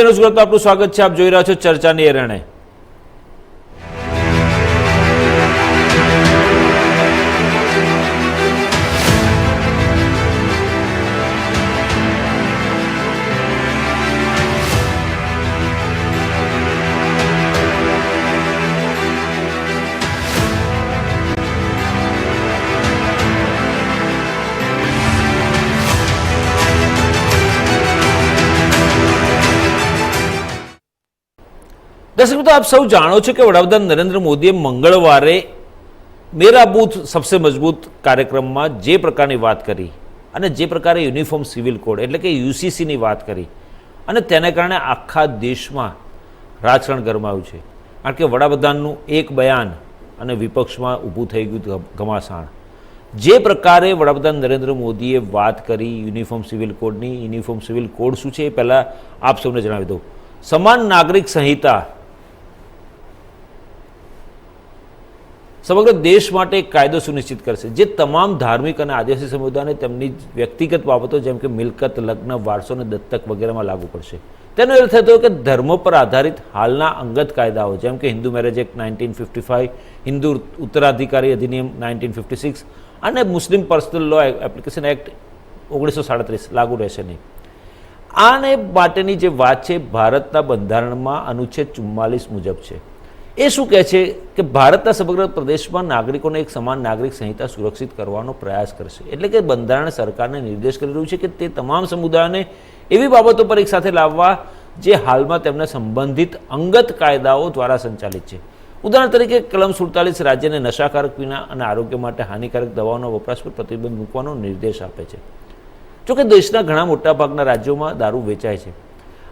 News ગુજરાતમાં આપનું સ્વાગત છે. આપ જોઈ રહ્યા છો ચર્ચાની એરણે. દર્શક મિત્રો, આપ સૌ જાણો છો કે વડાપ્રધાન નરેન્દ્ર મોદીએ મંગળવારે મેરા બૂથ સબસે મજબૂત કાર્યક્રમમાં જે પ્રકારની વાત કરી અને જે પ્રકારે યુનિફોર્મ સિવિલ કોડ એટલે કે યુસીસીની વાત કરી અને તેને કારણે આખા દેશમાં રાજકારણ ગરમાયું છે. કારણ કે વડાપ્રધાનનું એક બયાન અને વિપક્ષમાં ઊભું થઈ ગયું ઘમાસાણ. જે પ્રકારે વડાપ્રધાન નરેન્દ્ર મોદીએ વાત કરી યુનિફોર્મ સિવિલ કોડની, યુનિફોર્મ સિવિલ કોડ શું છે એ પહેલાં આપ સૌને જણાવી દઉં. સમાન નાગરિક સંહિતા સમગ્ર દેશ માટે એક કાયદો સુનિશ્ચિત કરશે જે તમામ ધાર્મિક અને આદિવાસી સમુદાયને તેમની વ્યક્તિગત બાબતો જેમ કે મિલકત, લગ્ન, વારસો અને દત્તક વગેરેમાં લાગુ પડશે. તેનો અર્થ થતો કે ધર્મ પર આધારિત હાલના અંગત કાયદાઓ જેમ કે હિન્દુ મેરેજ એક્ટ 1955, હિન્દુ ઉત્તરાધિકારી અધિનિયમ 1956 અને મુસ્લિમ પર્સનલ લો એપ્લિકેશન એક્ટ 1937 લાગુ રહેશે નહીં. આને માટેની જે વાત છે ભારતના બંધારણમાં અનુચ્છેદ 44 મુજબ છે. એ શું કહે છે કે ભારતના સમગ્ર પ્રદેશમાં નાગરિકોને એક સમાન નાગરિક સંહિતા સુરક્ષિત કરવાનો પ્રયાસ કરશે. એટલે કે બંધારણ સરકારને નિર્દેશ કરી રહ્યું છે કે તે તમામ સમુદાયોને એવી બાબતો પર એક સાથે લાવવા જે હાલમાં તેમના સંબંધિત અંગત કાયદાઓ દ્વારા સંચાલિત છે. ઉદાહરણ તરીકે કલમ 47 રાજ્યને નશાકારક પીણા અને આરોગ્ય માટે હાનિકારક દવાઓના વપરાશ પર પ્રતિબંધ મૂકવાનો નિર્દેશ આપે છે. જોકે દેશના ઘણા મોટાભાગના રાજ્યોમાં દારૂ વેચાય છે.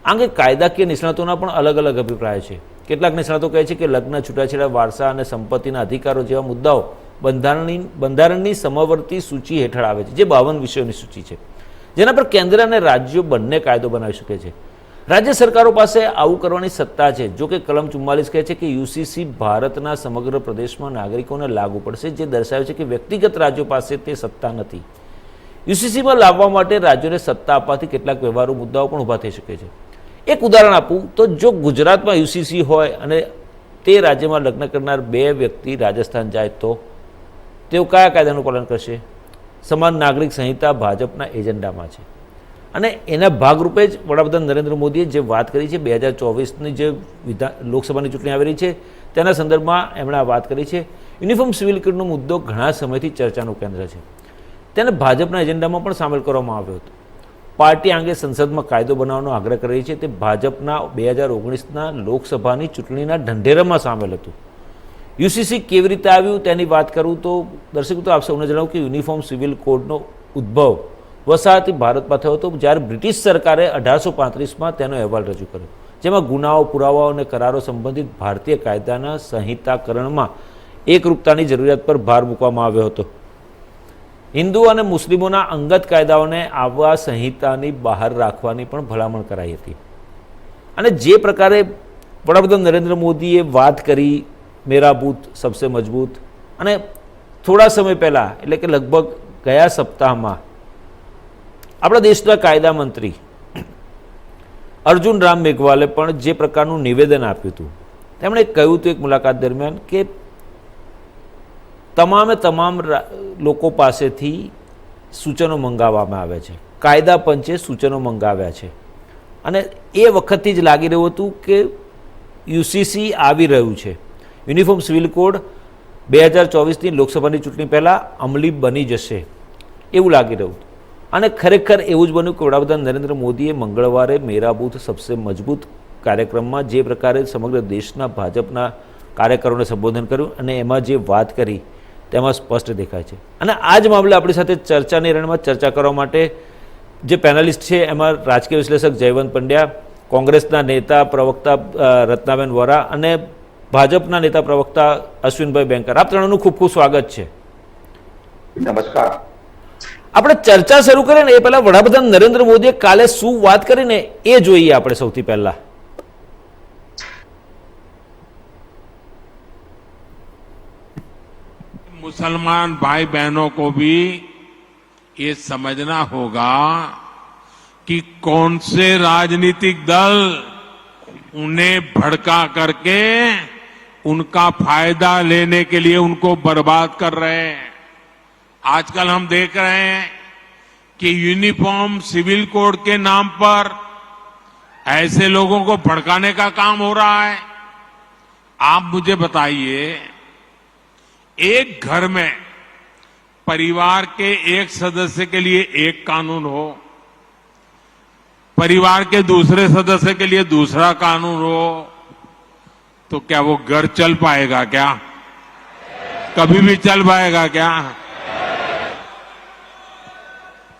આ અંગે કાયદાકીય નિષ્ણાતોના પણ અલગ અલગ અભિપ્રાય છે. કેટલાક નિષ્ણાતો કહે છે કે લગ્ન, છૂટાછેડા, વારસા અને સંપત્તિના અધિકારો જેવા મુદ્દાઓ બંધારણની સમવર્તી સૂચિ હેઠળ આવે છે, જે 52 વિષયોની સૂચિ છે, જેના પર કેન્દ્ર અને રાજ્યો બંને કાયદો બનાવી શકે છે. રાજ્ય સરકારો પાસે આવું કરવાની સત્તા છે. જો કે કલમ 44 કહે છે કે યુસીસી ભારતના સમગ્ર પ્રદેશમાં નાગરિકોને લાગુ પડશે, જે દર્શાવે છે કે વ્યક્તિગત રાજ્યો પાસે તે સત્તા નથી. યુસીસીમાં લાવવા માટે રાજ્યોને સત્તા આપવાથી કેટલાક વ્યવહારુ મુદ્દાઓ પણ ઊભા થઈ શકે છે. એક ઉદાહરણ આપું તો જો ગુજરાતમાં યુસીસી હોય અને તે રાજ્યમાં લગ્ન કરનાર બે વ્યક્તિ રાજસ્થાન જાય તો તેઓ કયા કાયદાનું પાલન કરશે? સમાન નાગરિક સંહિતા ભાજપના એજન્ડામાં છે અને એના ભાગરૂપે જ વડાપ્રધાન નરેન્દ્ર મોદીએ જે વાત કરી છે 2024ની જે લોકસભાની ચૂંટણી આવી રહી છે તેના સંદર્ભમાં એમણે આ વાત કરી છે. યુનિફોર્મ સિવિલ કોડનો મુદ્દો ઘણા સમયથી ચર્ચાનું કેન્દ્ર છે. તેને ભાજપના એજન્ડામાં પણ સામેલ કરવામાં આવ્યો હતો. પાર્ટી અંગે સંસદમાં કાયદો બનાવવાનો આગ્રહ કરી છે. તે ભાજપના 2019ના લોકસભાની ચૂંટણીના ઢંઢેરામાં સામેલ હતું. યુસીસી કેવી રીતે આવ્યું તેની વાત કરું તો દર્શક તો આપ સૌને જણાવું કે યુનિફોર્મ સિવિલ કોડનો ઉદ્ભવ વસાહતી ભારતમાં થયો હતો, જ્યારે બ્રિટિશ સરકારે 1835માં તેનો અહેવાલ રજૂ કર્યો, જેમાં ગુનાઓ, પુરાવાઓ અને કરારો સંબંધિત ભારતીય કાયદાના સંહિતાકરણમાં એકરૂપતાની જરૂરિયાત પર ભાર મૂકવામાં આવ્યો હતો. હિન્દુ અને મુસ્લિમોના અંગત કાયદાઓને આવા સંહિતાની બહાર રાખવાની પણ ભલામણ કરાઈ હતી. અને જે પ્રકારે વડાપ્રધાન નરેન્દ્ર મોદીએ વાત કરી મેરા બૂથ સબસે મજબૂત, અને થોડા સમય પહેલાં એટલે કે લગભગ ગયા સપ્તાહમાં આપણા દેશના કાયદા મંત્રી અર્જુન રામ મેઘવાલે પણ જે પ્રકારનું નિવેદન આપ્યું હતું, તેમણે કહ્યું હતું એક મુલાકાત દરમિયાન કે તમામ લોકો પાસેથી સૂચનો મંગાવવામાં આવ્યા છે, કાયદા પંચે સૂચનો મંગાવ્યા છે અને એ વખતથી જ લાગી રહ્યું હતું કે યુસીસી આવી રહ્યું છે. યુનિફોર્મ સિવિલ કોડ 2024ની લોકસભાની ચૂંટણી પહેલાં અમલી બની જશે એવું લાગી રહ્યું હતું. અને ખરેખર એવું જ બન્યું કે વડાપ્રધાન નરેન્દ્ર મોદીએ મંગળવારે મેરા બૂથ સબસે મજબૂત કાર્યક્રમમાં જે પ્રકારે સમગ્ર દેશના ભાજપના કાર્યકરોને સંબોધન કર્યું અને એમાં જે વાત કરી તેમાં સ્પષ્ટ દેખાય છે. અને આ જ મામલે આપણી સાથે ચર્ચાની રણમાં ચર્ચા કરવા માટે જે પેનલિસ્ટ છે એમાં રાજકીય વિશ્લેષક જયવંત પંડ્યા, કોંગ્રેસના નેતા પ્રવક્તા રત્નાબેન વોરા અને ભાજપના નેતા પ્રવક્તા અશ્વિનભાઈ બેંકર, આપ ત્રણનું ખૂબ ખૂબ સ્વાગત છે. નમસ્કાર. આપણે ચર્ચા શરૂ કરીએ ને એ પહેલા વડાપ્રધાન નરેન્દ્ર મોદીએ કાલે શું વાત કરીને એ જોઈએ આપણે સૌથી પહેલા. मुसलमान भाई बहनों को भी ये समझना होगा कि कौन से राजनीतिक दल उन्हें भड़का करके उनका फायदा लेने के लिए उनको बर्बाद कर रहे हैं। आजकल हम देख रहे हैं कि यूनिफॉर्म सिविल कोड के नाम पर ऐसे लोगों को भड़काने का काम हो रहा है। आप मुझे बताइए, एक घर में परिवार के एक सदस्य के लिए एक कानून हो, परिवार के दूसरे सदस्य के लिए दूसरा कानून हो, तो क्या वो घर चल पाएगा? क्या कभी भी चल पाएगा क्या?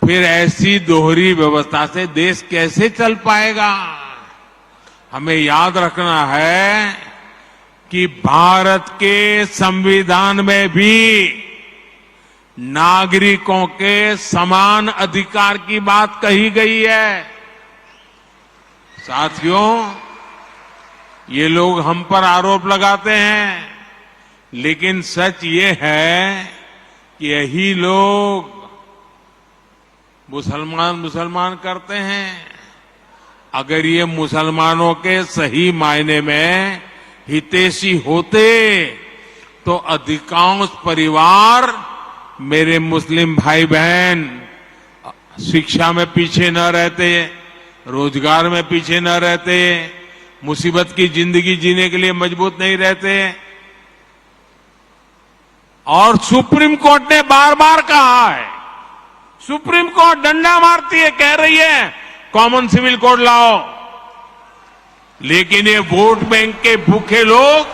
फिर ऐसी दोहरी व्यवस्था से देश कैसे चल पाएगा? हमें याद रखना है कि भारत के संविधान में भी नागरिकों के समान अधिकार की बात कही गई है। साथियों, ये लोग हम पर आरोप लगाते हैं, लेकिन सच ये है कि यही लोग मुसलमान करते हैं। अगर ये मुसलमानों के सही मायने में हितैषी होते तो अधिकांश परिवार, मेरे मुस्लिम भाई बहन, शिक्षा में पीछे न रहते, रोजगार में पीछे न रहते, मुसीबत की जिंदगी जीने के लिए मजबूत नहीं रहते। और सुप्रीम कोर्ट ने बार बार कहा है, सुप्रीम कोर्ट डंडा मारती है, कह रही है कॉमन सिविल कोड लाओ, लेकिन ये वोट बैंक के भूखे लोग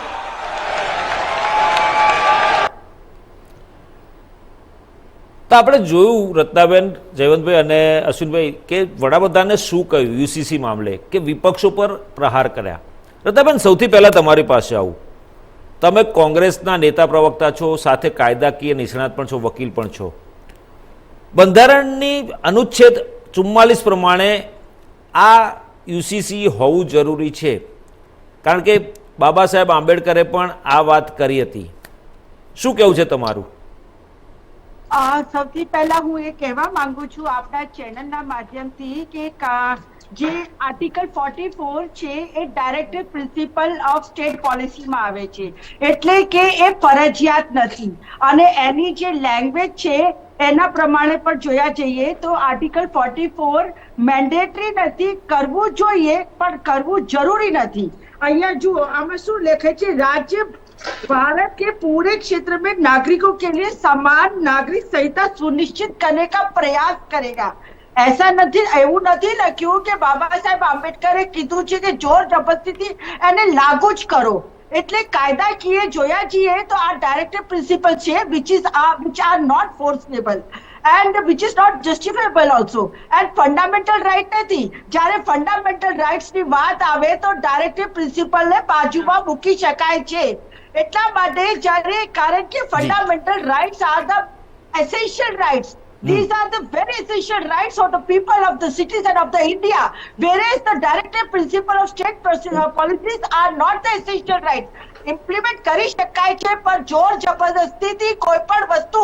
તો આપણે જોયું રત્નાબેન, જયવંતભાઈ અને અશ્વિનભાઈ કે વડાપ્રધાને શું કહ્યું યુસીસી મામલે કે વિપક્ષો પર પ્રહાર કર્યા. રત્નાબેન, સૌથી પહેલા તમારી પાસે આવું. તમે કોંગ્રેસના નેતા પ્રવક્તા છો, સાથે કાયદાકીય નિષ્ણાત પણ છો, વકીલ પણ છો. બંધારણની અનુચ્છેદ 44 પ્રમાણે આ યુસીસી હોવું જરૂરી છે, કારણ કે બાબા સાહેબ આંબેડકરે પણ આ વાત કરી હતી. શું કહેવું છે તમારું? સૌથી પહેલા હું એ કહેવા માંગુ છું આપના ચેનલના માધ્યમથી કે જે આર્ટિકલ 44 છે એ ડાયરેક્ટિવ પ્રિન્સિપલ ઓફ સ્ટેટ પોલિસીમાં આવે છે, એટલે કે એ ફરજિયાત નથી. અને એની જે લેંગ્વેજ છે એના પ્રમાણે પણ જોયા જઈએ તો આર્ટિકલ 44 મેન્ડેટરી નથી, કરવું જોઈએ પણ કરવું જરૂરી નથી. અહીંયા જુઓ, આમાં શું લખે છે? राज्य भारत के पूरे क्षेत्र में नागरिकों के लिए समान नागरिक संहिता सुनिश्चित करने का प्रयास करेगा. ऐसा नहीं, એવું નથી લખ્યું કે બાબા સાહેબ આંબેડકરે કીધું છે કે જોર જબરદસ્તી એને લાગુ જ કરો. એટલે કાયદાકીય જોયા જઈએ તો આ ડાયરેક્ટિવ પ્રિન્સિપલ છે which are not forcible and which is not justifiable also, and fundamental right નથી. જ્યારે fundamental rights ની વાત આવે તો ડાયરેક્ટિવ પ્રિન્સિપલ ને બાજુમાં મૂકી શકાય છે. એટલા માટે જ્યારે, કારણ કે fundamental rights are the essential rights. These are the very essential rights of the people, of the citizen of the India, whereas the directive principle of state policies are not the essential rights. Implement કરી શકાય છે, પણ જોર જબરદસ્તીથી કોઈ પણ વસ્તુ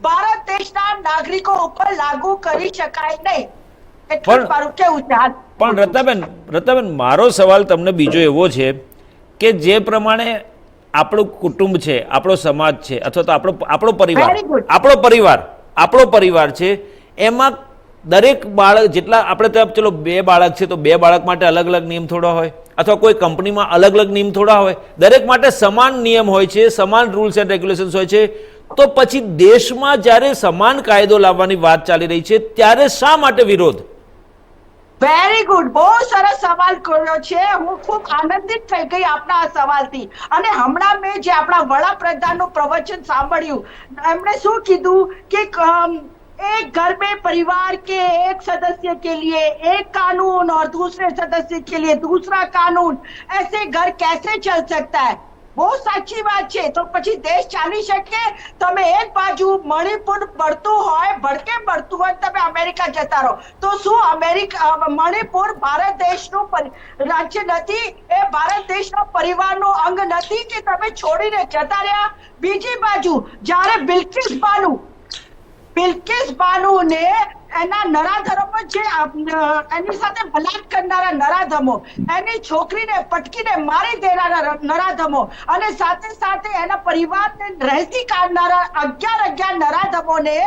ભારત દેશના નાગરિકો ઉપર લાગુ કરી શકાય નહીં. એટલું મારું કેવું છે. પણ રત્નાબેન, મારો સવાલ તમને બીજો એવો છે કે જે પ્રમાણે આપણું કુટુંબ છે, આપણો સમાજ છે, અથવા તો આપણો પરિવાર છે, એમાં દરેક બાળક, જેટલા આપણે ત્યાં ચલો 2 બાળક છે તો 2 બાળક માટે અલગ અલગ નિયમ થોડા હોય, અથવા કોઈ કંપનીમાં અલગ અલગ નિયમ થોડા હોય, દરેક માટે સમાન નિયમ હોય છે, સમાન રૂલ્સ એન્ડ રેગ્યુલેશન્સ હોય છે. તો પછી દેશમાં જ્યારે સમાન કાયદો લાવવાની વાત ચાલી રહી છે ત્યારે શા માટે વિરોધ? વેરી ગુડ, બહુ સરસ સવાલ કર્યો છે. હું ખૂબ આનંદિત થઈ ગઈ આપના આ સવાલથી. અને હમણાં મેં જે આપણા વડાપ્રધાનનું પ્રવચન સાંભળ્યું, એમણે શું કીધું કે एक घर में परिवार के एक सदस्य के लिए एक कानून और दूसरे सदस्य के लिए दूसरा कानून, ऐसे घर कैसे चल सकता है? બહુ સાચી વાત છે. તો પછી દેશ ચાલી શકે? તમે એક બાજુ મણિપુર બળતું હોય, ભડકે બળતું હોય, તમે અમેરિકા જતા રહો, તો શું મણિપુર ભારત દેશનું રાજ્ય નથી? એ ભારત દેશના પરિવારનો અંગ નથી કે તમે છોડીને જતા રહ્યા? બીજી બાજુ જ્યારે બિલ્કિસ બાનુ ને એના નરાધમો જે એની સાથે બલાત્કાર કરનારા નરાધમો, એની છોકરીને પટકીને મારી દેનારા નરાધમો અને સાથે સાથે એના પરિવારને રહેતી કાઢનારા 11 નરાધમોને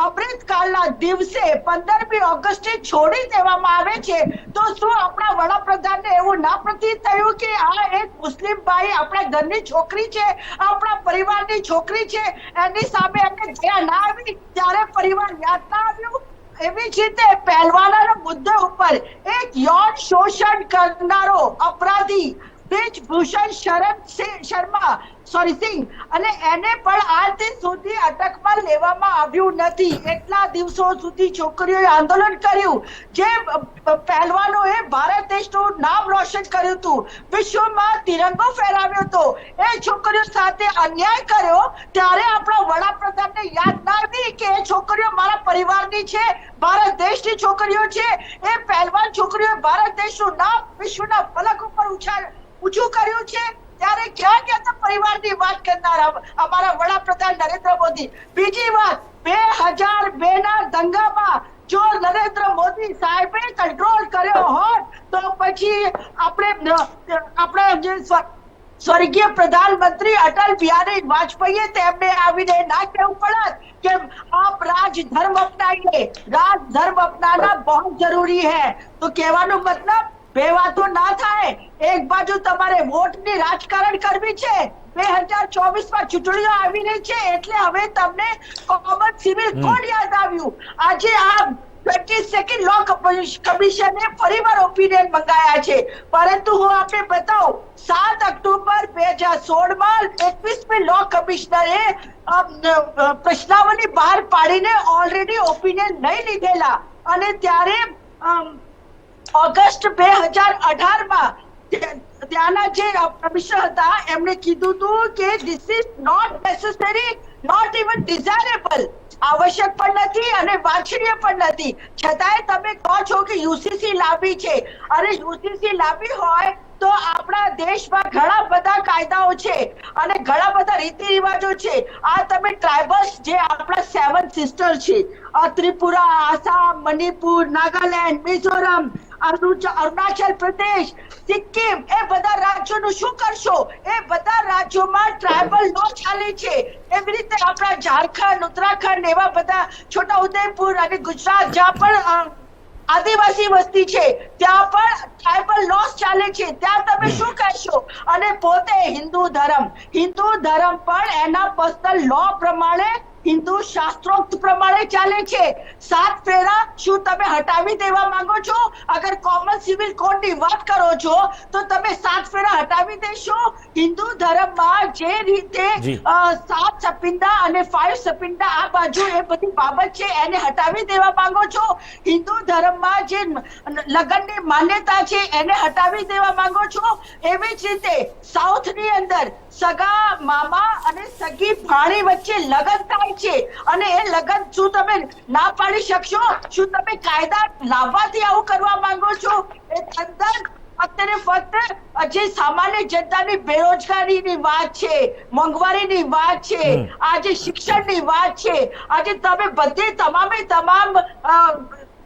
અમૃતકાળના દિવસે 15મી ઓગસ્ટે છોડી દેવામાં આવે છે. તો શું આપણા વડાપ્રધાનને એવું ના પ્રતીત થયું કે આ એક મુસ્લિમ ભાઈ આપણા ઘરની છોકરી છે, આપણા પરિવારની છોકરી છે, એની સામે એમને દયા ના આવી, ત્યારે પરિવાર યાદ ના આવ્યું? એવી જ રીતે પહેલવાનોના મુદ્દા ઉપર એક યૌન શોષણ કરનારો અપરાધી બ્રિજભૂષણ સિંહ અને એને પણ આજ સુધી અટકમાં લેવામાં આવ્યું નથી. એટલા દિવસો સુધી છોકરીઓએ આંદોલન કર્યું, જે પહેલવાનોએ ભારત દેશનું નામ રોશન કર્યું હતું, વિશ્વમાં તિરંગો ફેલાવ્યો હતો, એ છોકરીઓ સાથે અન્યાય કર્યો, ત્યારે આપણા વડાપ્રધાનને યાદ ના આવી કે એ છોકરીઓ મારા પરિવારની છે, ભારત દેશની છોકરીઓ છે. એ પહેલવાન છોકરીઓ ભારત દેશનું નામ વિશ્વના ફલક ઉપર ઊંચું કર્યું છે. ત્યારે ક્યાં ગયા પરિવારની વાત કરનારા અમારા વડાપ્રધાન નરેન્દ્ર મોદી? બીજી વાત, 2002 ના દંગામાં જો નરેન્દ્ર મોદી સાહેબે કંટ્રોલ કર્યો હોત તો પછી આપણે જે સ્વર્ગીય પ્રધાનમંત્રી અટલ બિહારી વાજપેયીએ તેમને આવીને ના કહેવું પડત કે આપ રાજધર્મ અપનાइए, રાજધર્મ અપનાना बहुत जरूरी है. તો કહેવાનો મતલબ બે વાતો ના થાય. એક બાજુ તમારે વોટની રાજકારણ કરવી છે, 2024માં ચૂંટણીઓ આવી રહી છે, એટલે હવે તમને કોમન સિવિલ કોડ યાદ આવ્યું. આજે આ 22nd લો કમિશને ફરીવાર ઓપિનિયન મંગાયા છે, પરંતુ હું આપને બતાવું, 7 ઓક્ટોબર 2016માં 21મી લો કમિશનરે પ્રશ્નાવલી બહાર પાડીને ઓલરેડી ઓપિનિયન લઈ લીધેલા, અને ત્યારે ઓગસ્ટ 2018માં ત્યાંના જે કમિશનર હતા એમણે કીધું હતું કે this is not necessary, not even desirable, આવશ્યક પણ નથી અને વાંછનીય પણ નથી. છતાંય તમે કહો છો કે યુસીસી લાવી છે, અને યુસીસી લાવી હોય તો આપણા દેશમાં ઘણા બધા કાયદાઓ છે અને ઘણા બધા રીતિ રિવાજો છે. આ તમે ટ્રાઇબલ્સ જે આપણા 7 સિસ્ટર છે, ત્રિપુરા, આસામ, મણિપુર, નાગાલેન્ડ, મિઝોરમ, અરુણાચલ પ્રદેશ, સિક્કિમ, એ બધા રાજ્યોનું શું કરશો? એ બધા રાજ્યોમાં ટ્રાઇબલ લો ચાલે છે. એવી રીતે આપણા ઝારખંડ, ઉત્તરાખંડ, એવા બધા છોટાઉદેપુર અને ગુજરાત જ્યાં પણ આદિવાસી વસ્તી છે ત્યાં પણ ટ્રાઇબલ લોસ ચાલે છે. ત્યાં તમે શું કહેશો? અને પોતે હિન્દુ ધર્મ પણ એના પર્સનલ લો પ્રમાણે, હિન્દુ શાસ્ત્રોક્ત પ્રમાણે ચાલે છે. 7 ફેરા શું તમે હટાવી દેવા માંગો છો? અગર કોમન સિવિલ કોડની વાત કરો છો તો તમે 7 ફેરા હટાવી દેશો? હિન્દુ ધર્મમાં જે રીતે 7 સપિંડા અને 5 સપિંડા આ બાજુ એ બધી બાબત છે એને હટાવી દેવા માંગો છો? હિન્દુ ધર્મમાં જે લગ્નની માન્યતા છે એને હટાવી દેવા માંગો છો? એવી જ રીતે સાઉથની અંદર સગા મામા અને સગી ભાણી વચ્ચે લગ્ન થાય છે, અને એ લગ્ન શું તમે ના પાડી શકશો? શું તમે કાયદા લાવવાથી આવું કરવા માંગો છો? એ તદ્દન અત્યારે ફક્ત જે સામાન્ય જનતાની બેરોજગારીની વાત છે, મોંઘવારીની વાત છે, આજે શિક્ષણની વાત છે, આજે તમે બધે તમામ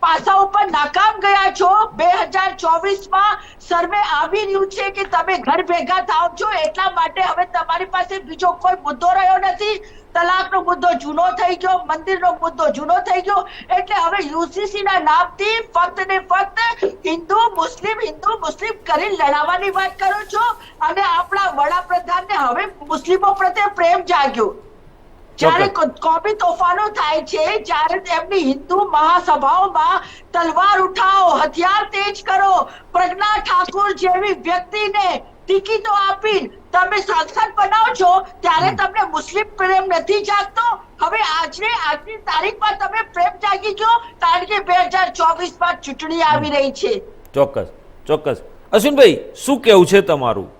પાસાઓ પર નાકામ ગયા છો. 2024માં સર્વે આવી રહ્યું છે કે તમે ઘર ભેગા થાવ છો, એટલા માટે હવે તમારી પાસે બીજો કોઈ મુદ્દો રહ્યો નથી. તલાકનો મુદ્દો જૂનો થઈ ગયો, મંદિરનો મુદ્દો જૂનો થઈ ગયો, એટલે હવે યુસીસી ના નામથી ફક્ત ને ફક્ત હિન્દુ મુસ્લિમ કરી લડાવવાની વાત કરો છો. અને આપણા વડાપ્રધાનને હવે મુસ્લિમો પ્રત્યે પ્રેમ જાગ્યો. જ્યારે કોમી તોફાનો થાય છે, જ્યારે તેમની હિન્દુ મહાસભાઓમાં તલવાર ઉઠાવો, હથિયાર તેજ કરો, પ્રજ્ઞા ઠાકુર જેવી વ્યક્તિને ટિકિટો આપી તમે સાંસદ બનાવો છો, ત્યારે તમને મુસ્લિમ પ્રેમ નથી જાગતો? હવે આજની તારીખમાં તમે પ્રેમ જાગી ગયો, કારણ કે 2024માં ચૂંટણી આવી રહી છે. ચોક્કસ. અશ્વિનભાઈ, શું કેવું છે તમારું?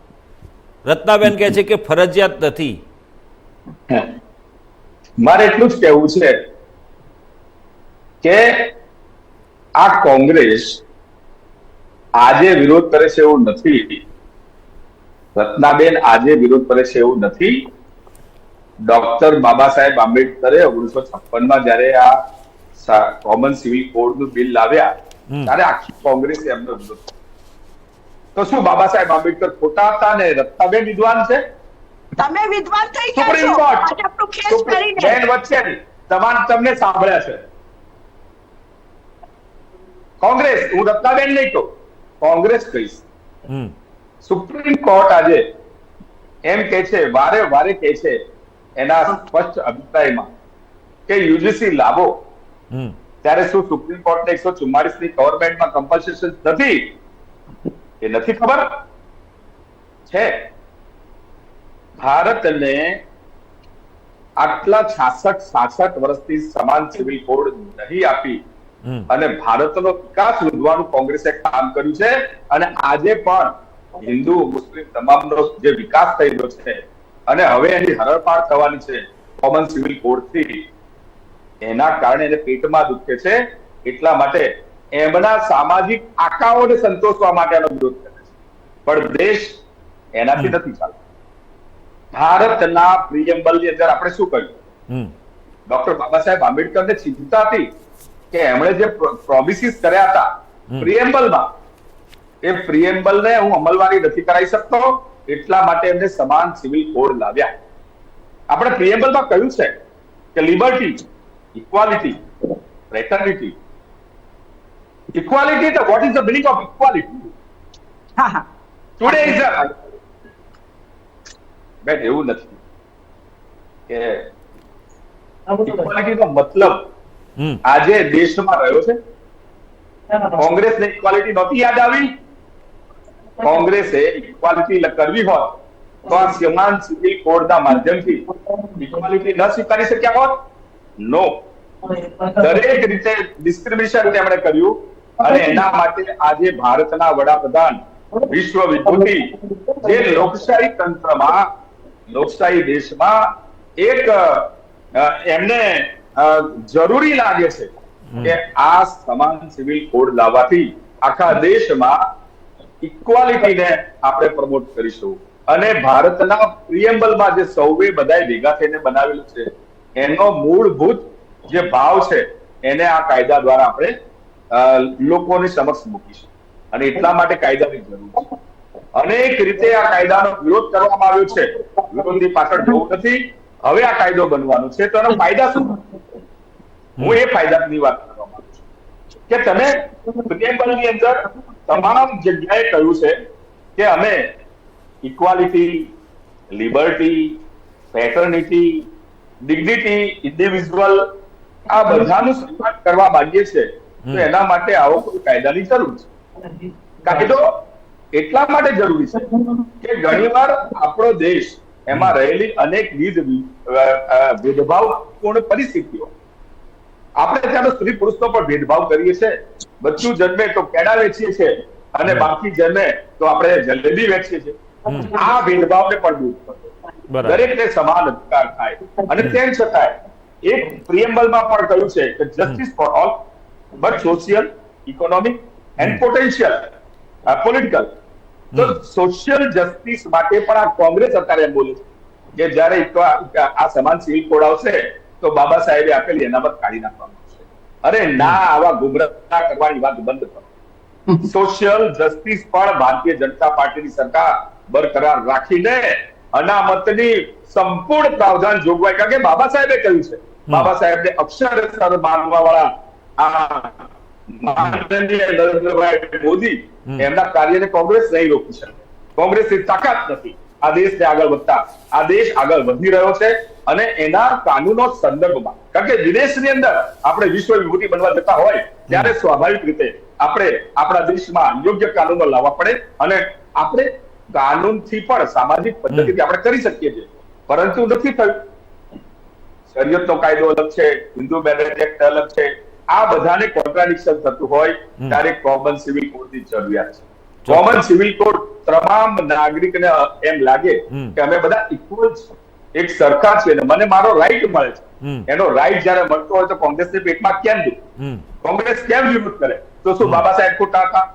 રત્નાબેન કહે છે કે ફરજિયાત નથી. મારે એટલું જ કહેવું છે કે આ કોંગ્રેસ આજે વિરોધ કરે છે એવું નથી. રત્નાબેન આજે વિરોધ કરે છે એવું નથી. ડોક્ટર બાબા સાહેબ આંબેડકરે 1956માં જયારે આ કોમન સિવિલ કોડનું બિલ લાવ્યા હમ. ત્યારે આખી કોંગ્રેસે એમનો વિરોધ કર્યો. તો શું બાબા સાહેબ આંબેડકર ખોટા હતા ને રત્નાબેન વિદ્વાન છે? તમે વિદ્વાન થઈ ગયા સુપ્રીમ છો કોર્ટ ભાજપનું કેસ કરીને. બેન વચ્ચે તમને સાંભળ્યા છે. કોંગ્રેસ, હું રત્નાબેન નહીં કહું, કોંગ્રેસ કહીશ. હમ. સુપ્રીમ કોર્ટ આજે એમ કે છે, વારે વારે કે છે એના સ્પષ્ટ અભિપ્રાયમાં કે યુજીસી લાવો, હમ. ત્યારે શું સુપ્રીમ કોર્ટને 144 ની ગવર્મેન્ટમાં કમ્પલ્સેશન નથી? એ નથી ખબર છે. ભારતને આટલા 66 વર્ષથી સમાન સિવિલ કોડ નહીં આપી હમ. અને ભારતનો વિકાસ વધવાનું કોંગ્રેસે કામ કર્યું છે. અને આજે પણ હિન્દુ મુસ્લિમ તમામનો જે વિકાસ થઈ રહ્યો છે અને હવે એની હરણપાળ થવાની છે કોમન સિવિલ કોડથી, એના કારણે એને પેટમાં દુખે છે. એટલા માટે એમના સામાજિક આકાઓને સંતોષવા માટે એનો વિરોધ કરે છે. પણ દેશ એનાથી નથી ચાલતો. ભારતના પ્રિએમ્બલની અંદર આપણે શું કર્યું? હમ. ડોક્ટર બાબા સાહેબ આંબેડકરને ચિંતા હતી કે એમણે જે પ્રોમિસીસ કર્યા હતા પ્રિએમ્બલમાં, એ પ્રિએમ્બલને હું અમલવારી નથી કરાવી શકતો, એટલા માટે એમને સમાન સિવિલ કોડ લાવ્યા. આપણે પ્રિએમ્બલમાં કહ્યું છે કે લિબર્ટી, ઇક્વાલિટી, ફ્રેટર્નિટી. ઇક્વાલિટી, તો what is the meaning of equality? હા હા ટુડે ઇઝ બેન એવું નથી કે ઇક્વાલિટીનો મતલબ હમ. આજે દેશમાં રહ્યો છે. કોંગ્રેસને ઇક્વાલિટી નહોતી યાદ આવી. કોંગ્રેસે ઇક્વાલિટી કરવી હોત તો આ સમાન સિવિલ કોડના માધ્યમથી ઇક્વાલિટી ન સ્વીકારી શક્યા હોત? નો. દરેક રીતે ડિસ્ક્રિમિનેશન તેમણે કર્યું અને એના માટે આજે ભારતના વડાપ્રધાન, વિશ્વ વિભૂતિ, જે લોકશાહી તંત્રમાં, લોકશાહી દેશમાં એક એમને જરૂરી લાગે છે કે આ સમાન સિવિલ કોડ લાવવાથી આખા દેશમાં ઇક્વાલિટીને આપણે પ્રમોટ કરીશું. અને ભારતના પ્રિએમ્બલમાં જે સૌએ બધાએ ભેગા થઈને બનાવેલું છે એનો મૂળભૂત જે ભાવ છે એને આ કાયદા દ્વારા આપણે લોકોની સમક્ષ મૂકીશું. અને એટલા માટે કાયદાની જરૂર છે. અનેક રીતે આ કાયદાનો વિરોધ કરવામાં આવ્યો છે. વિરોધની પાછળ જવું નથી. હવે આ કાયદો બનવાનો છે તો એનો ફાયદા શું? હું એ ફાયદાની વાત કરવા માંગુ છું કે તમે પ્રિએમ્બલની અંદર તમામ જગ્યાએ કહ્યું છે કે અમે equality, liberty, fraternity, dignity, individual, આ બધાનું સન્માન કરવા માંગીએ છીએ. તો એના માટે આવો કોઈ કાયદાની જરૂર છે. કાયદો એટલા માટે જરૂરી છે કે ઘણીવાર આપણો દેશ એમાં રહેલી અનેકવિધ ભેદભાવપૂર્ણ પરિસ્થિતિઓ, આપણે ત્યાંનો સ્ત્રી પુરુષનો પણ ભેદભાવ કરીએ છીએ. બચ્ચું જન્મે તો પેડા વેચીએ છીએ અને બાકી જન્મે તો આપણે જલેબી વેચીએ છીએ. આ ભેદભાવને પણ દૂર કરો, દરેકને સમાન અધિકાર થાય. અને તેમ છતાં એક પ્રિએમ્બલમાં પણ કહ્યું છે કે justice for all, but social, economic and potential political. તો સોશિયલ જસ્ટિસ માટે પણ આ કોંગ્રેસ અત્યારે એમ બોલે છે કે જયારે આ સમાન સિવિલ કોડ આવશે તો બાબા સાહેબે આપેલી એનામત કાઢી નાખવામાં આવશે. અરે ના, આવા ગુમરાહ કરવાની વાત બંધ કરો. સોશિયલ જસ્ટિસ પણ ભારતીય જનતા પાર્ટીની સરકાર બરકરાર રાખીને અનામતની સંપૂર્ણ પ્રાવધાન જોગવાઈ, કારણ કે બાબા સાહેબે કહ્યું છે, બાબા સાહેબને અક્ષરશઃ માનવા વાળા આ માનનીય નરેન્દ્રભાઈ મોદી, એમના કાર્યને કોંગ્રેસ નહીં રોકી શકે. કોંગ્રેસની તાકાત નથી આ દેશને આગળ વધતા. આ દેશ આગળ વધી રહ્યો છે અને એના કાનૂનો સંદર્ભમાં, કારણ કે વિદેશની અંદર આપણે વિશ્વ વિભૂતિ બનવા જતા હોય ત્યારે સ્વાભાવિક રીતે આપણે આપણા દેશમાં યોગ્ય કાનૂનો લાવવા પડે અને આપણે કાનૂનથી પણ સામાજિક પદ્ધતિથી આપણે કરી શકીએ છીએ, પરંતુ નથી થયું. શરિયતનો કાયદો અલગ છે, હિન્દુ મેરેજ એક્ટ અલગ છે. આ બધાને કોન્ટ્રાડિક્શન થતું હોય ત્યારે કોમન સિવિલ કોડની જરૂરિયાત છે. કોમન સિવિલ કોડ તમામ નાગરિકને એમ લાગે કે અમે બધા ઇક્વલ છે, એક સરખા છે ને મને મારો રાઈટ મળે છે. એનો રાઈટ જયારે મળતો હોય તો કોંગ્રેસની પેટમાં કેમ દુખે? કોંગ્રેસ કેમ વિરોધ કરે? તો શું બાબા સાહેબ ખોટા હતા?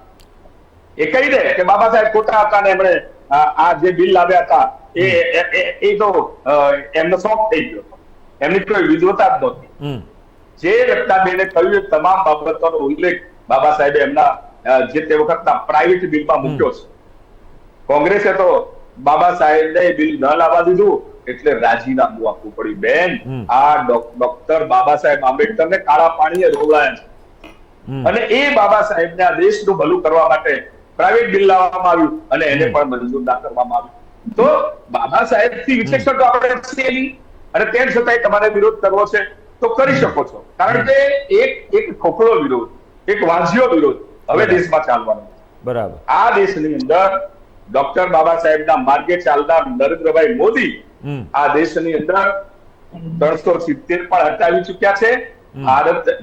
એ કહી દે કે બાબા સાહેબ ખોટા હતા ને એમણે આ જે બિલ લાવ્યા હતા એ તો એમનો શોખ થઈ ગયો, એમની કોઈ વિદ્વતા જ નહોતી. જે રત્નાબેને કહ્યું એ તમામ બાબતોનો ઉલ્લેખ બાબા સાહેબે એમના જે તે વખતના પ્રાઇવેટ બિલમાં મૂક્યો છે. કોંગ્રેસે તો બાબા સાહેબને બિલ ન લાવવા દીધું એટલે રાજીનામું આપવું પડ્યું. બેન, આ ડોક્ટર બાબા સાહેબ આંબેડકરને કાળા પાણીએ રોવડાયા છે અને એ બાબા સાહેબને આ દેશનું ભલું કરવા માટે પ્રાઇવેટ બિલ લાવવામાં આવ્યું અને એને પણ મંજૂર ના કરવામાં આવ્યું. તો બાબા સાહેબ થી વિચક્ષણ તો આપણે છીએ નહીં, અને તેમ છતાંય તમારે વિરોધ કરવો છે તો કરી શકો છો, કારણ કે એક ખોખલો વિરોધ, એક વાંઝિયો વિરોધ હવે દેશમાં ચાલવાનો છે. બરાબર. આ દેશની અંદર ડોક્ટર બાબા સાહેબના માર્ગે ચાલનાર નરેન્દ્રભાઈ મોદી આ દેશની અંદર 370 પણ હટાવી ચુક્યા છે.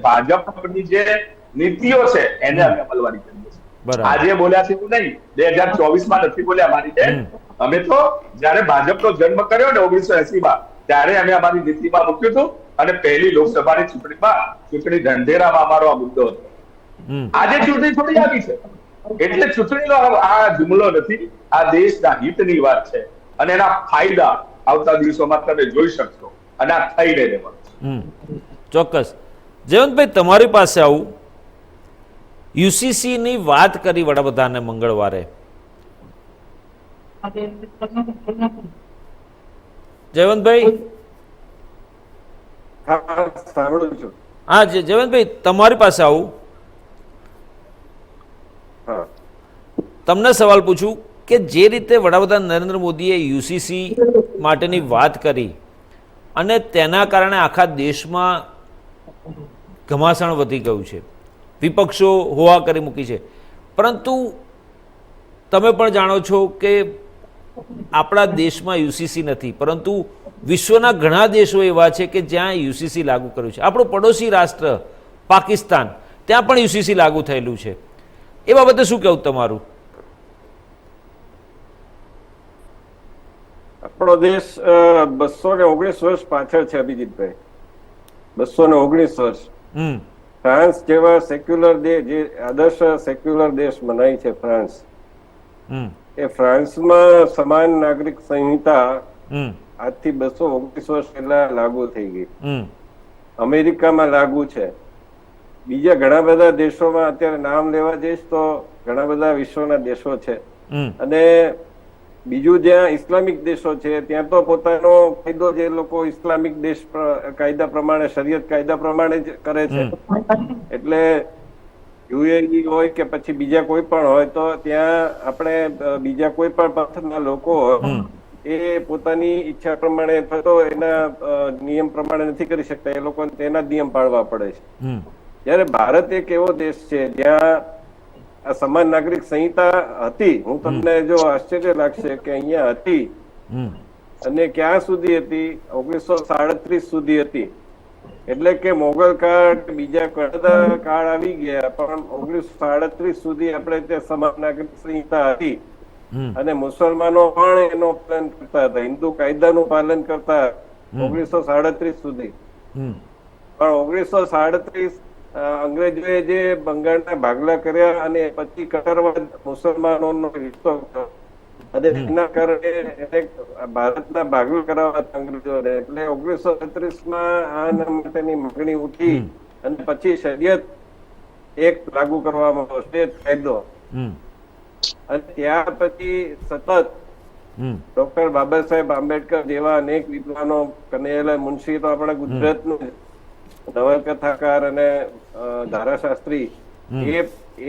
ભાજપની જે નીતિઓ છે એને અમે અમલવારી કરીએ છીએ. આજે બોલ્યા છે એવું નહીં, 2024 નથી બોલ્યા મારી બેન. અમે તો જયારે ભાજપનો જન્મ કર્યો ને 1980 ત્યારે અમે અમારી નીતિમાં મૂક્યું હતું, અને પહેલી લોકસભાની ચૂંટણી ઢંઢેરામાં અમારો આ મુદ્દો હતો. આજે ચૂંટણી થોડી આવી છે એટલે ચૂંટણીનો આ જુમલો નથી, આ દેશના હિતની વાત છે અને એના ફાયદા આવતા દિવસોમાં તમે જોઈ શકશો અને આ થઈને રહેવાનું. ચોક્કસ. જયવંતભાઈ, તમારી પાસે આવું. યુસીસી ની વાત કરી વડાપ્રધાને મંગળવારે. જયવંતભાઈ, હા જયવંતભાઈ, તમારી પાસે આવું. તમને સવાલ પૂછું કે જે રીતે વડાપ્રધાન નરેન્દ્ર મોદીએ યુસીસી માટેની વાત કરી અને તેના કારણે આખા દેશમાં ઘમાસાણ વધી ગયું છે, વિપક્ષો હોવા કરી મૂકી છે, પરંતુ તમે પણ જાણો છો કે આપણા દેશમાં યુસીસી નથી, પરંતુ વિશ્વના ઘણા દેશો એવા છે કે જ્યાં યુસીસી લાગુ કર્યું છે. આપણું પડોશી રાષ્ટ્ર પાકિસ્તાન, ત્યાં પણ યુસીસી લાગુ થયેલું છે. એ બાબતે શું કહેવું તમારું? આપણો દેશ 219 વર્ષ પાછળ છે અભિજીતભાઈ, 219 વર્ષ. ફ્રાન્સ જેવા સેક્યુલર દેશ, જે આદર્શ સેક્યુલર દેશ મનાય છે ફ્રાન્સ, એ ફ્રાન્સમાં સમાન નાગરિક સંહિતા આજથી 219 વર્ષ પહેલા લાગુ થઈ ગઈ. અમેરિકામાં લાગુ છે. બીજા ઘણા બધા દેશોમાં અત્યારે નામ લેવા જઈશ તો ઘણા બધા વિશ્વના દેશો છે. અને બીજું જ્યાં ઇસ્લામિક દેશો છે ત્યાં તો પોતાનો કાયદો જે લોકો ઇસ્લામિક દેશ કાયદા પ્રમાણે, શરિયત કાયદા પ્રમાણે જ કરે છે. એટલે યુએઈ હોય કે પછી બીજા કોઈ પણ હોય તો ત્યાં આપણે બીજા કોઈ પણ પંથના લોકો હોય એ પોતાની ઈચ્છા પ્રમાણે અથવા તો એના નિયમ પ્રમાણે નથી કરી શકતા, એ લોકોને તેના નિયમ પાળવા પડે છે. જયારે ભારત એક એવો દેશ છે જ્યાં આ સમાન નાગરિક સંહિતા હતી, હું તમને જો આશ્ચર્ય લાગશે કે અહીંયા હતી, અને ક્યાં સુધી હતી? 1937 સુધી હતી. એટલે કે મોગલ કાળ, બીજા ઘણા કાળ આવી ગયા, પણ 1937 સુધી આપણે ત્યાં સમાન નાગરિક સંહિતા હતી. અને મુસલમાનો પણ એનું પાલન કરતા હતા, હિન્દુ કાયદાનું પાલન કરતા 1937 સુધી. પણ 1937 અંગ્રેજોએ જે બંગાળના ભાગલા કર્યા અને પછી કટ્ટરવાદ મુસલમાનોનો હિસ્સો અને એના કારણે એને ભારતના ભાગલા કરાવવા અંગ્રેજોને, એટલે 1936માં આના માટેની માંગણી ઉઠી અને પછી શરિયત એક લાગુ કરવામાં આવ્યો, શરિયત કાયદો. અને ત્યાર પછી સતત ડોક્ટર બાબા સાહેબ આંબેડકર જેવા અનેક વિદ્વાનો, કનૈયાલાલ મુનશી તો આપણા ગુજરાતનું નવલકથાકાર અને ધારાશાસ્ત્રી,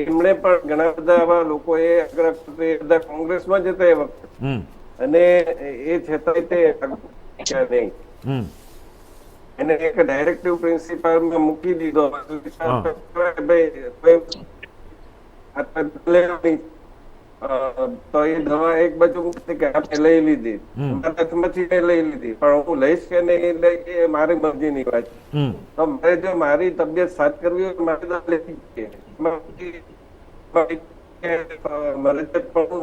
એમણે પણ ઘણા બધા આવા લોકોએ આગ્રહ કર્યો, બધા કોંગ્રેસમાં જતા એ વખતે, અને એ છતાંય તે નહીં, એને એક ડાયરેક્ટિવ પ્રિન્સિપાલમાં મૂકી દીધો. તો એ દવા એક બાજુ મૂકી કે આપણે લઈ લીધી, હાથમાંથી લઈ લીધી, પણ હું લઈશ કે નહીં લઈ એ મારી મરજીની વાત. તો મારે જો મારી તબિયત સાથ કરવી હોય મારે દવા લેવી જોઈએ,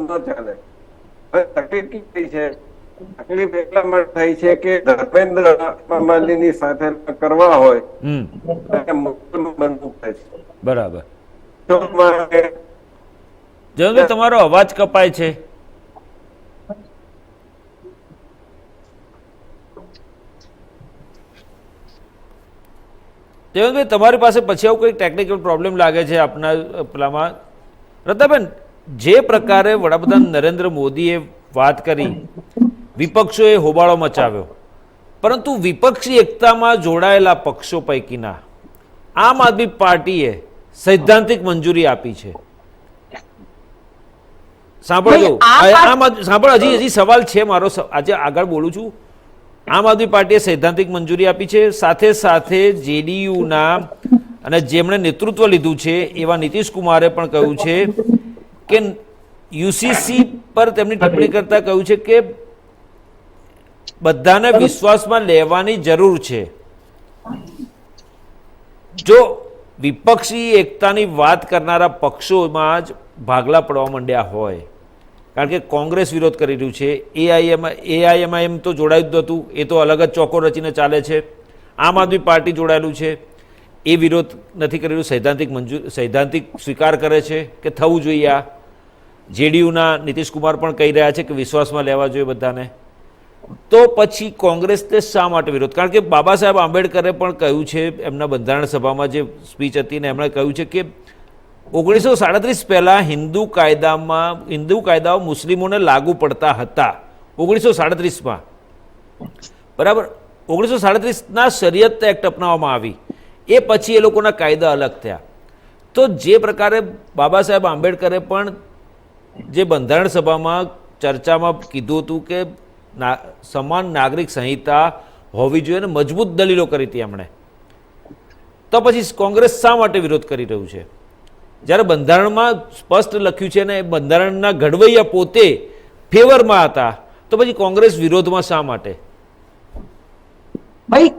ન ચાલે. હવે તકલીફ કેવી છે? તકલીફ એટલા માટે થાય છે કે ધર્મેન્દ્ર મામાજીની સાથે કરવા હોય બનવું થાય છે. બરાબર. જયંતભાઈ, તમારો અવાજ કપાય છે. દેવનભાઈ તમારી પાસે પછી આવું કોઈ ટેકનિકલ પ્રોબ્લેમ લાગે છે આપના પેલામાં? રત્નાબેન, જે પ્રકારે વડાપ્રધાન નરેન્દ્ર મોદીએ વાત કરી, વિપક્ષોએ હોબાળો મચાવ્યો, પરંતુ વિપક્ષી એકતામાં જોડાયેલા પક્ષો પૈકીના આમ આદમી પાર્ટીએ સૈદ્ધાંતિક મંજૂરી આપી છે. સાંભળજો, સાંભળ, હજી સવાલ છે મારો, આજે આગળ બોલું છું. આમ આદમી પાર્ટીએ સૈદ્ધાંતિક મંજૂરી આપી છે, સાથે સાથે જેડીયુના અને જેમણે નેતૃત્વ લીધું છે એવા નીતિશ કુમારે પણ કહ્યું છે કે યુસીસી પર તેમની ટિપ્પણી કરતા કહ્યું છે કે બધાને વિશ્વાસમાં લેવાની જરૂર છે. જો વિપક્ષી એકતાની વાત કરનારા પક્ષોમાં જ ભાગલા પડવા માંડ્યા હોય, કારણ કે કોંગ્રેસ વિરોધ કરી રહ્યું છે, એઆઈએમઆઈએમ તો જોડાયું જ નહોતું, એ તો અલગ જ ચોકો રચીને ચાલે છે. આમ આદમી પાર્ટી જોડાયેલું છે, એ વિરોધ નથી કરી રહ્યું, સૈદ્ધાંતિક સ્વીકાર કરે છે કે થવું જોઈએ. આ જેડીયુના નીતિશ કુમાર પણ કહી રહ્યા છે કે વિશ્વાસમાં લેવા જોઈએ બધાને. તો પછી કોંગ્રેસને શા માટે વિરોધ? કારણ કે બાબા સાહેબ આંબેડકરે પણ કહ્યું છે એમના બંધારણ સભામાં જે સ્પીચ હતી ને, એમણે કહ્યું છે કે 1937 પહેલા હિન્દુ કાયદાઓ મુસ્લિમોને લાગુ પડતા હતા. 1937માં, બરાબર, 1937ના શરિયત એક્ટ અપનાવવામાં આવી, એ પછી એ લોકોના કાયદા અલગ થયા. તો જે પ્રકારે બાબા સાહેબ આંબેડકરે પણ જે બંધારણ સભામાં ચર્ચામાં કીધું હતું કે સમાન નાગરિક સંહિતા હોવી જોઈએ, અને મજબૂત દલીલો કરી હતી એમણે, તો પછી કોંગ્રેસ શા માટે વિરોધ કરી રહ્યું છે જ્યારે બંધારણમાં સ્પષ્ટ લખ્યું છે ને બંધારણના ઘડવૈયા પોતે ફેવરમાં હતા? તો પછી કોંગ્રેસ વિરોધમાં શા માટે? ભાઈ,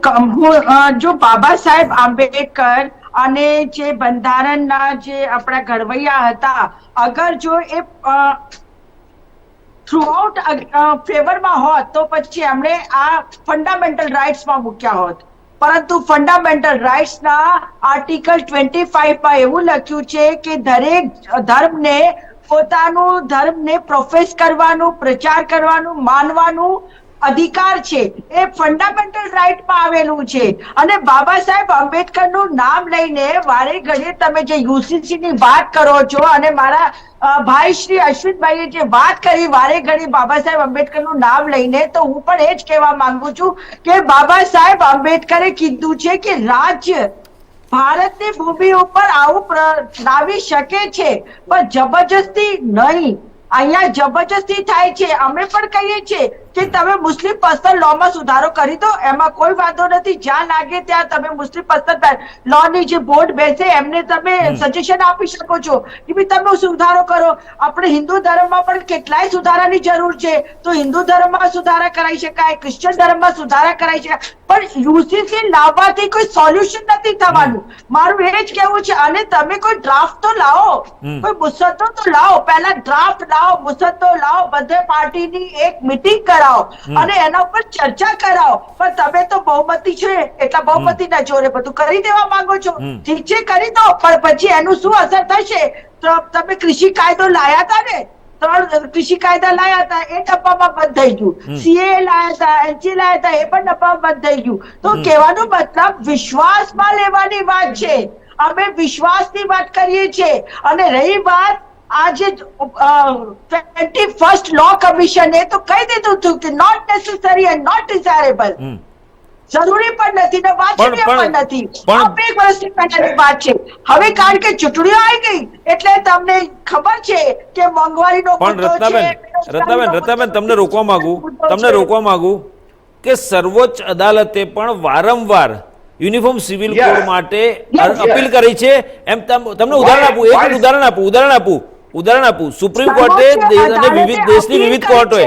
જો બાબા સાહેબ આંબેડકર અને જે બંધારણના જે આપણા ઘડવૈયા હતા, અગર જો એ થ્રુઆઉટ ફેવરમાં હોત તો પછી એમણે આ ફંડામેન્ટલ રાઇટ્સમાં મૂક્યા હોત. પરંતુ ફંડામેન્ટલ રાઇટ્સના આર્ટિકલ 25 એવું લખ્યું છે કે દરેક ધર્મને પોતાનું ધર્મને પ્રોફેસ કરવાનું, પ્રચાર કરવાનું, માનવાનું અધિકાર છે. એ ફંડામેન્ટલ રાઇટમાં આવેલું છે. અને બાબા સાહેબ આંબેડકરનું નામ લઈને વારે ઘડીએ તમે જે યુસીસી ની વાત કરો છો, અને મારા ભાઈ શ્રી અશ્વિનભાઈએ જે વાત કરી વારે ઘડી બાબા સાહેબ આંબેડકરનું નામ લઈને, તો હું પણ એ જ કહેવા માંગુ છું કે બાબા સાહેબ આંબેડકરે કીધું છે કે રાજ્ય ભારતની ભૂમિ ઉપર આવું લાવી શકે છે, પણ જબરજસ્તી નહીં. અહીંયા જબરજસ્તી થાય છે. અમે પણ કહીએ છીએ કે તમે મુસ્લિમ પર્સનલ લો માં સુધારો કરી દો, એમાં કોઈ વાંધો નથી. જ્યાં લાગે ત્યાં તમે મુસ્લિમ પર્સનલ લો ની જે બોર્ડ બેસે એમને તમે સજેશન આપી શકો છો કે ભાઈ તમે સુધારો કરો. આપણે હિન્દુ ધર્મમાં પણ કેટલાય સુધારાની જરૂર છે, તો હિન્દુ ધર્મમાં સુધારા કરાઈ શકાય, ક્રિશ્ચિયન ધર્મમાં સુધારા કરાઈ શકાય, પણ યુસીસી લાવવાથી કોઈ સોલ્યુશન નથી થવાનું. મારું એ જ કહેવું છે. અને તમે કોઈ ડ્રાફ્ટ તો લાવો, કોઈ મુસદ્દો તો લાવો, પહેલા ડ્રાફ્ટ લાવો, મુસદ્દો લાવો, બધે પાર્ટીની એક મીટિંગ કરાવો અને એના ઉપર ચર્ચા કરાવો. પણ તમે તો બહુમતી છે એટલે બહુમતી ના જોડે બધું કરી દેવા માંગો છો. ઠીક છે, કરી દો, પણ પછી એનું શું અસર થશે? તમે કૃષિ કાયદો લાયા હતા ને, 3 કૃષિ કાયદા લાયા હતા, એ ડબ્બામાં બંધ થઈ ગયું. સીએ લાયા હતા, એનસી લાયા હતા, એ પણ ડબ્બામાં બંધ થઈ ગયું. તો કહેવાનો મતલબ વિશ્વાસમાં લેવાની વાત છે. અમે વિશ્વાસની વાત કરીએ છીએ. અને રહી વાત આજે 21st લો કમિશને તો કહી દીધું હતું કે not necessary and not desirable, જરૂરી પણ નથી ને વાંચનીય પણ નથી. આ 2 વર્ષની પહેલાની વાત છે. હવે કારણ કે ચૂંટણીઓ આવી ગઈ એટલે તમને ખબર છે કે મોંઘવારીનો મુદ્દો છે. રત્નાબેન, તમને રોકવા માંગુ કે સર્વોચ્ચ અદાલતે પણ વારંવાર યુનિફોર્મ સિવિલ કોડ માટે અપીલ કરી છે. એમ તમને ઉદાહરણ આપું. સુપ્રીમ કોર્ટે અને દેશની વિવિધ કોર્ટોએ,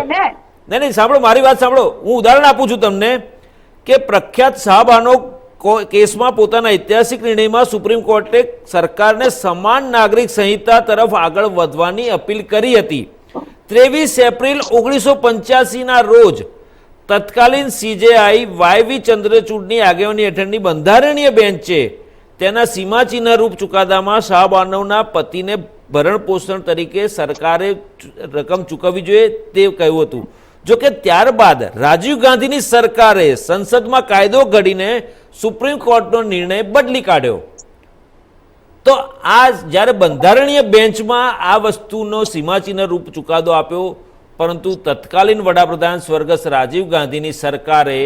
નહીં, સાંભળો મારી વાત સાંભળો, હું ઉદાહરણ આપું છું તમને કે પ્રખ્યાત શાહબાનો કેસમાં પોતાના ઐતિહાસિક નિર્ણયમાં સુપ્રીમ કોર્ટે સરકારને સમાન નાગરિક સંહિતા તરફ આગળ વધવાની અપીલ કરી હતી. 23 એપ્રિલ 1985ના રોજ તત્કાલીન સીજેઆઈ વાયવી ચંદ્રચૂડની આગેવાની હેઠળની બંધારણીય બેન્ચ છે, તેના સીમાચિહ્ન રૂપ ચુકાદામાં શાહબાનોના પતિને ભરણ પોષણ તરીકે સરકારે રકમ ચૂકવવી જોઈએ તે કહ્યું હતું. જો કે ત્યારબાદ રાજીવ ગાંધીની સરકારે સંસદમાં કાયદો ઘડીને સુપ્રીમ કોર્ટનો નિર્ણય બદલી કાઢ્યો. તો આ જ્યારે બંધારણીય બેન્ચમાં આ વસ્તુનો સીમાચિહ્ન રૂપ ચુકાદો આપ્યો, પરંતુ તત્કાલીન વડાપ્રધાન સ્વર્ગસ્થ રાજીવ ગાંધીની સરકારે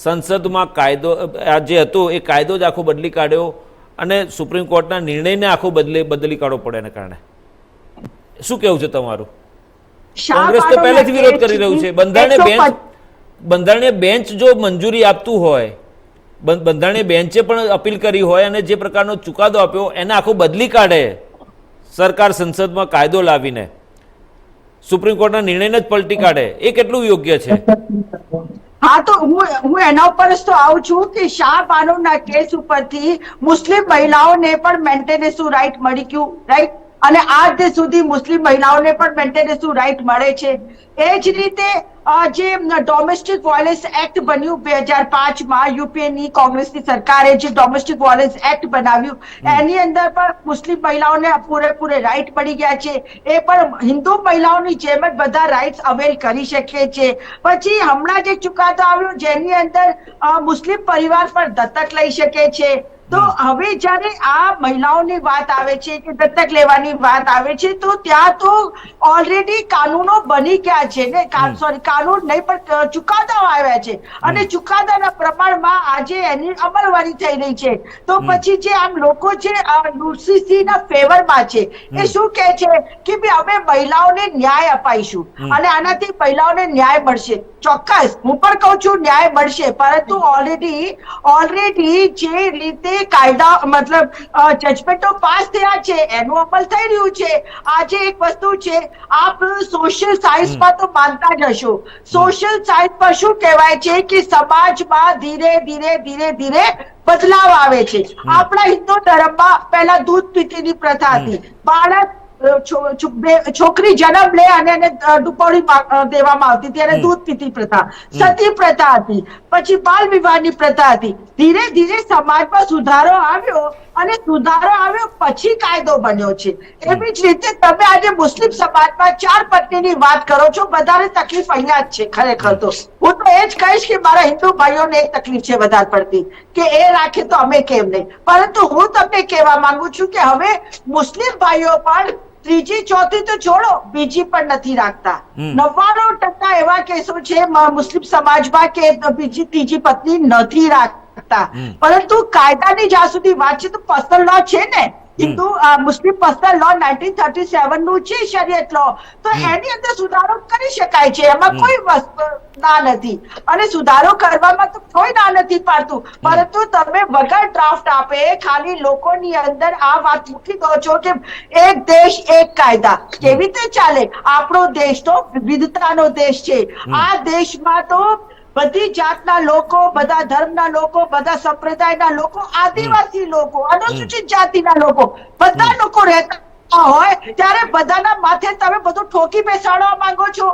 સંસદમાં કાયદો જે હતો એ કાયદો જ આખો બદલી કાઢ્યો અને સુપ્રીમ કોર્ટના નિર્ણયને આખો બદલી કાઢવો પડે એના કારણે. શું કેવું છે તમારું? કોંગ્રેસ તો પહેલેથી વિરોધ કરી રહ્યું છે. બંધારણીય બેન્ચ જો મંજૂરી આપતું હોય, બંધારણીય બેન્ચે પણ અપીલ કરી હોય અને જે પ્રકારનો ચુકાદો આપ્યો એને આખો બદલી કાઢે સરકાર સંસદમાં કાયદો લાવીને, સુપ્રીમ કોર્ટના નિર્ણયને જ પલટી કાઢે, એ કેટલું યોગ્ય છે? હા, તો હું એના ઉપર જ તો આવું છું કે શાહ બાનોના કેસ ઉપરથી મુસ્લિમ મહિલાઓને પણ મેન્ટેનન્સનું રાઈટ મળી ગયું, રાઈટ, અને આજ દિન સુધી મુસ્લિમ મહિલાઓને પણ મેન્ટેનન્સનું રાઈટ મળે છે. એ જ રીતે જે ડોમેસ્ટિક વાયલન્સ એક્ટ બન્યું 2005માં, યુપીએની કોંગ્રેસની સરકારે જે ડોમેસ્ટિક વાયલન્સ એક્ટ બનાવ્યું એની અંદર પણ મુસ્લિમ મહિલાઓને પૂરેપૂરે રાઈટ મળી ગયા છે. એ પણ હિન્દુ મહિલાઓની જેમ જ બધા રાઈટ્સ અવેલ કરી શકે છે. પછી હમણાં જે ચુકાદો આવ્યો જેની અંદર મુસ્લિમ પરિવાર પણ દત્તક લઈ શકે છે. તો હવે જયારે આ મહિલાઓની વાત આવે છે કે દત્તક લેવાની વાત આવે છે, તો ત્યાં તો ઓલરેડી કાનૂનો બની ગયા છે ને, સોરી કાનૂન નહીં પણ ચુકાદાઓ આવ્યા છે અને ચુકાદાના પ્રમાણમાં આજે એની અમલવારી થઈ રહી છે. તો પછી જે આમ લોકો છે યુસીસીના ફેવરમાં છે, એ શું કહે છે કે ભાઈ અમે મહિલાઓને ન્યાય અપાઈશું અને આનાથી મહિલાઓને ન્યાય મળશે. ચોક્કસ હું પણ કહું છું ન્યાય મળશે, પરંતુ ઓલરેડી જે રીતે કાયદા મતલબ જજમેન્ટો પાસ થયા છે એનું અમલ થઈ રહ્યું છે. આજે એક વસ્તુ છે, આપ સોશિયલ સાયન્સમાં તો માનતા જ હશો, સોશિયલ સાયન્સમાં શું કહેવાય છે કે સમાજમાં ધીરે ધીરે બદલાવ આવે છે. આપણા હિન્દુ ધર્મમાં પહેલા દૂધ પીતીની પ્રથા હતી, બાળક છોકરી જન્મ લે અને એને ડુબોળી દેવામાં આવતી હતી અને દૂધ પીતી પ્રથા, સતી પ્રથા હતી, પછી બાલ વિવાહની પ્રથા હતી. ધીરે ધીરે સમાજમાં સુધારો આવ્યો અને સુધારો આવ્યો પછી કાયદો બન્યો છે. એવી જ રીતે તમે આજે મુસ્લિમ સમાજમાં 4 પત્નીની વાત કરો છો, વધારે તકલીફ અહીંયા જ છે. ખરેખર તો હું તો એ જ કહીશ કે મારા હિન્દુ ભાઈઓને એક તકલીફ છે વધારે પડતી કે એ રાખે તો અમે કેમ નહીં. પરંતુ હું તમને કહેવા માંગુ છું કે હવે મુસ્લિમ ભાઈઓ પણ ત્રીજી ચોથી તો છોડો, બીજી પણ નથી રાખતા. 99% એવા કેસો છે મુસ્લિમ સમાજમાં કે બીજી ત્રીજી પત્ની નથી રાખતા. પરંતુ કાયદાની જ્યાં સુધી વાત છે તો પર્સનલ લો છે ને, હિન્દુ મુસ્લિમ પર્સનલ લો 1937 નું છે, શરિયત લો, તો એની અંદર સુધારો કરી શકાય છે, એમાં કોઈ ના નથી અને સુધારો કરવામાં તો કોઈ ના નથી પાડતું. પરંતુ તમે વગર ડ્રાફ્ટ આપે ખાલી લોકોની અંદર આ વાત મૂકી દો છો કે એક દેશ એક કાયદા. કેવી રીતે ચાલે? આપણો દેશ તો વિવિધતાનો દેશ છે. આ દેશમાં તો બધી જાતના લોકો, બધા ધર્મના લોકો, બધા સંપ્રદાયના લોકો, આદિવાસી લોકો, અનુસૂચિત જાતિના લોકો, બધા લોકો રહેતા હોય ત્યારે બધાના માથે તમે બધું ઠોકી બેસાડવા માંગો છો.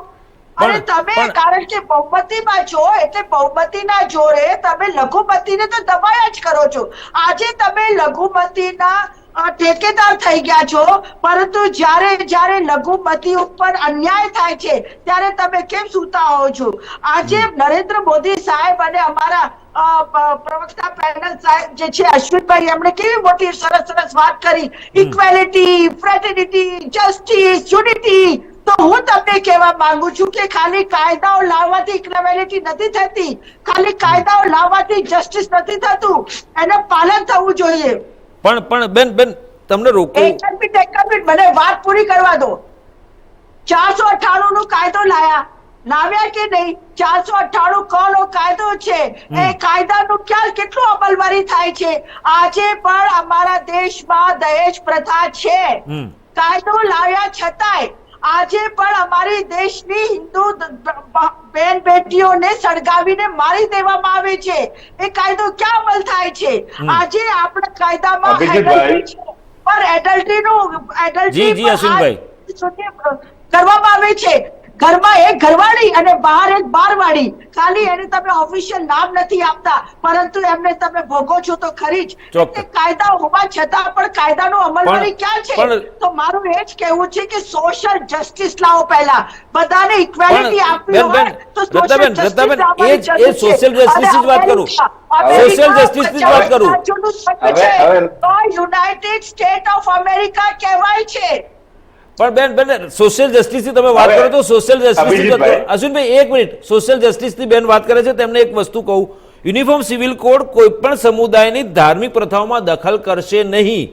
અને તમે કારણ કે બહુમતીમાં છો એટલે બહુમતીના જોરે તમે લઘુમતીને તો દબાયા જ કરો છો. આજે તમે લઘુમતીના ઠેકેદાર થઈ ગયા છો, પરંતુ જ્યારે લઘુમતી ઉપર અન્યાય થાય છે ત્યારે તમે કેમ સૂતા હો છો? આજે નરેન્દ્ર મોદી સાહેબ અને અમારા પ્રવક્તા પેનલ સાહેબ જે છે અશ્વિનભાઈ, એમણે કેવી મોટી સરસ વાત કરી, ઇક્વેલિટી, ફ્રેટર્નિટી, જસ્ટિસ, યુનિટી. તો હું તમને કહેવા માંગુ છું કે ખાલી કાયદાઓ લાવવાથી ઇક્વેલિટી નથી થતી, ખાલી કાયદાઓ લાવવાથી જસ્ટિસ નથી થતું, એનું પાલન થવું જોઈએ. પણ બેન તમને રોકું, એક મિનિટ મને વાત પૂરી કરવા દો. 498 નો કાયદો લાવ્યા કે નહીં? 498 કનો કાયદો છે, એ કાયદાનું કેટલું અમલવારી થાય છે? આજે પણ અમારા દેશમાં દહેજ પ્રથા છે. કાયદો લાવ્યા છતાંય આજે પણ અમારી દેશની હિન્દુ બેન બેટીઓને સળગાવીને મારી દેવામાં આવે છે. એ કાયદો ક્યાં અમલ થાય છે? આજે આપણા કાયદામાં એડલ્ટરી કરવામાં આવે છે, ઘરમાં એક ઘરવાળી અને બહાર એક બારવાળી, ખાલી એને તમે ઓફિશિયલ નામ નથી આપતા પરંતુ એમને તમે ભોગો છો તો ખરી જ. ચોક્કસ. એટલે કાયદા હોવા છતાં પણ કાયદાનો અમલવારી ક્યાં છે? પણ- તો મારું એ જ કહેવું છે કે સોશિયલ જસ્ટિસ લાવો પહેલા, બધાને ઇક્વાલિટી આપવી બેન, હોય તો social રત્નાબેન, justice રત્નાબેન, લાવવાની એ જ જરૂર છે. social justice ની જ વાત કરું. social justice ની જ વાત કરું. હવે- યુનાઇટેડ સ્ટેટ ઓફ અમેરિકા કહેવાય છે. પણ બેન સોશિયલ જસ્ટિસ ની તમે વાત હવે, કરો તો સોશિયલ જસ્ટિસ અભિજીતભાઈ. અશ્વિનભાઈ એક મિનિટ, સોશિયલ જસ્ટિસ ની બેન વાત કરે છે તેમને એક વસ્તુ કહું, યુનિફોર્મ સિવિલ કોડ કોઈ પણ સમુદાયની ધાર્મિક પ્રથાઓમાં દખલ કરશે નહીં,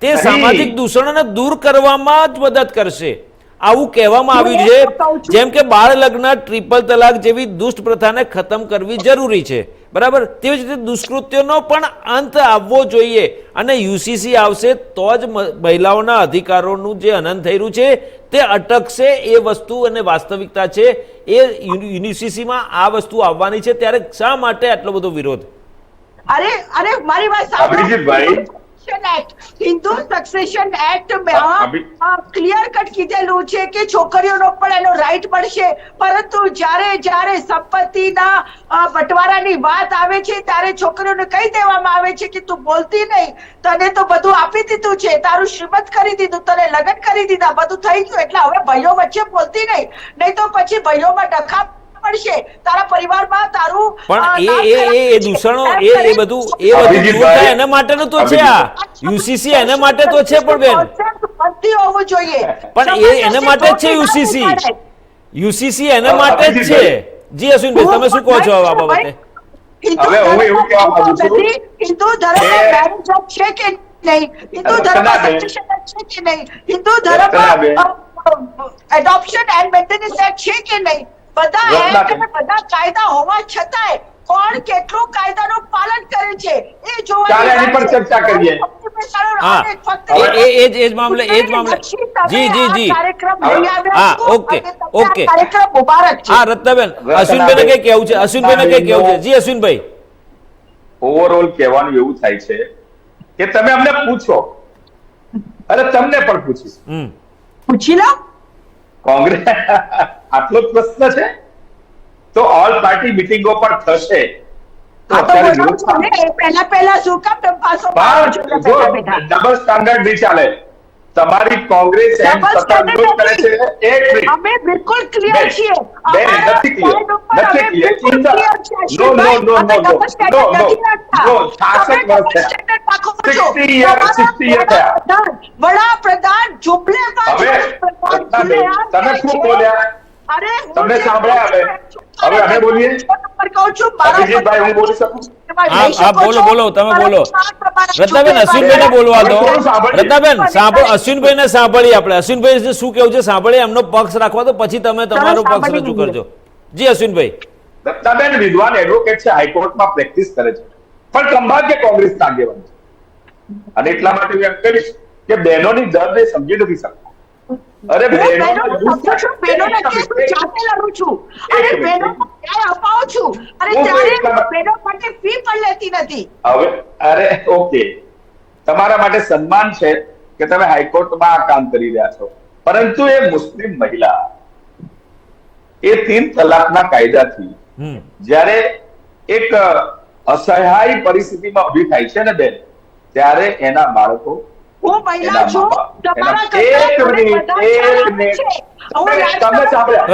તે નહીં. સામાજિક દૂષણોને દૂર કરવામાં જ મદદ કરશે, આવું કહેવામાં હું આવ્યું એ છે. કહું છું. જેમ કે બાળ લગ્ન, ટ્રિપલ તલાક જેવી દુષ્ટ પ્રથાને ખતમ કરવી જરૂરી છે, બરાબર? તેવી જ રીતે દુષ્કૃત્યોનો પણ અંત આવવો જોઈએ અને યુસીસી આવશે તો જ મહિલાઓના અધિકારોનું જે હનન થઈ રહ્યું છે તે અટકશે. એ વસ્તુ અને વાસ્તવિકતા છે, એ યુસીસીમાં આ વસ્તુ આવવાની છે. ત્યારે શા માટે આટલો બધો વિરોધ? અરે મારી વાત સાંભળો. અભિજીતભાઈ. હિન્દુ સક્સેશન એક્ટ અભિ- ક્લિયર કટ કીધેલું છે કે છોકરીઓનો પણ એનો રાઈટ મળશે, પરંતુ જ્યારે સંપત્તિના બંટવારાની વાત આવે છે ત્યારે છોકરીઓને કહી દેવામાં આવે છે કે તું બોલતી નહીં, તને તો બધું આપી દીધું છે, તારું શ્રીમંત કરી દીધું, તને લગ્ન કરી દીધા, બધું થઈ ગયું, એટલે હવે ભાઈઓ વચ્ચે બોલતી નહીં તો પછી ભાઈઓમાં ડખા પડશે, તારા પરિવારમાં તારું પણ એ દૂષણો એ બધું દૂર થાય એના માટેનું તો છે આ યુસીસી, એના માટે તો છે. પણ બેન બંધી હોવું જોઈએ, પણ એના માટે જ છે યુસીસી એના માટે જ છે. જી અશ્વિનભાઈ, તમે શું કહો છો આ બાબતે? હવે હું એવું કહેવા માંગુ છું હિન્દુ ધર્મમાં marriage act છે કે નહીં, હિન્દુ ધર્મમાં succession act છે કે નહીં, હિન્દુ ધર્મમાં adoption and maintenance act છે કે નહીં, બધા એક્ટ અને બધા કાયદા હોવા છતાંય કોણ કેટલું કાયદાનું પાલન કરે છે એ જોવાની ચાલો એની પર ચર્ચા કરીએ. એ જ મામલે જી કાર્યક્રમ લઈ આવ્યા હા, છો ઓકે, અને તમને આ ઓકે. કાર્યક્રમ મુબારક છે. હા રત્નાબેન, અશ્વિનભાઈને કઈ કેવું છે? અશ્વિનભાઈને કઈ કેવું છે? જી અશ્વિનભાઈ. ઓવરઓલ કહેવાનું એવું થાય છે કે તમે અમને પૂછો, અરે તમને પણ પૂછીશ, પૂછી લો. કોંગ્રેસ આટલો જ પ્રશ્ન છે તો ઓલ પાર્ટી મિટિંગો પણ થશે તો આ તો અત્યારે બોલાવો વિરોધ છો ને, પહેલા શું કામ તમે પાછો મારો છો જો બેઠા બેઠા? ડબલ સ્ટાન્ડર્ડ નહીં ચાલે. તમારી કોંગ્રેસ એમ Double સતત standard વિરોધ કરે છે. નથી. એક મિનિટ. અમે બિલકુલ ક્લિયર બેન, છીએ. બેન, અમારા નથી clear. stand ઉપર નથી અમે clear. બિલકુલ In the- clear છીએ, No, અશ્વિનભાઈ. no, અમે no, double standard no, નથી રાખતા. no, 66 તમે વર્ષ double standard રાખો છો. 60 year, 60 year થયા. વડાપ્રધાન જુમલેબાજ હવે, વડાપ્રધાન રત્નાબેન, ખુલ્લેઆમ તમે કહે શું છે. બોલ્યા? અરે હું તમને જે સાંભળ્યા કહું હવે? છું, હવે અમે બોલીએ? કહું છું, મારા અભિજીતભાઈ, હું બોલી શકું? હા, બોલો, તમે બોલો. રત્નાબેન, અશ્વિનભાઈને બોલવા દો. હવે થોડું સાંભળીએ. રત્નાબેન, અશ્વિનભાઈને સાંભળીએ આપણે. અશ્વિનભાઈ શું કેવું છે સાંભળીએ, એમનો પક્ષ રાખવા તો પછી તમે તમારો પક્ષ સાંભળી રજૂ લઈએ. કરજો. જી અશ્વિનભાઈ. રત્નાબેન વિદ્વાન એડવોકેટ છે, હાઈકોર્ટમાં પ્રેક્ટિસ કરે છે, પણ ખંભાત કોંગ્રેસના આગેવાન છે અને એટલા માટે હું એમ કહીશ કે બહેનોની દર્દ એ સમજી નથી શકતા. અરે બહેનોનો દુઃખ છે. બહેનોના કેસ હું જાતે લડું છું અને એક મિનિટ. બહેનોને ન્યાય અપાવું છું અને હું ત્યારે એટલા- બહેનો માટે ફી પણ લેતી નથી. હવે અરે ઓકે, તમારા માટે સન્માન છે કે તમે હાઈકોર્ટમાં આ કામ કરી રહ્યા છો, પરંતુ એ મુસ્લિમ મહિલા એ 3 તલાકના કાયદાથી જ્યારે એક અસહાય પરિસ્થિતિમાં ઊભી થાય છે ને બેન, ત્યારે એના બાળકો, હું મહિલા એના છું, મા-બાપ, તમારા એના- એક કરતા મિનિટ, બધા એક સારા મિનિટ. છે. હું તમે રાજકારણ- સાંભળ્યા?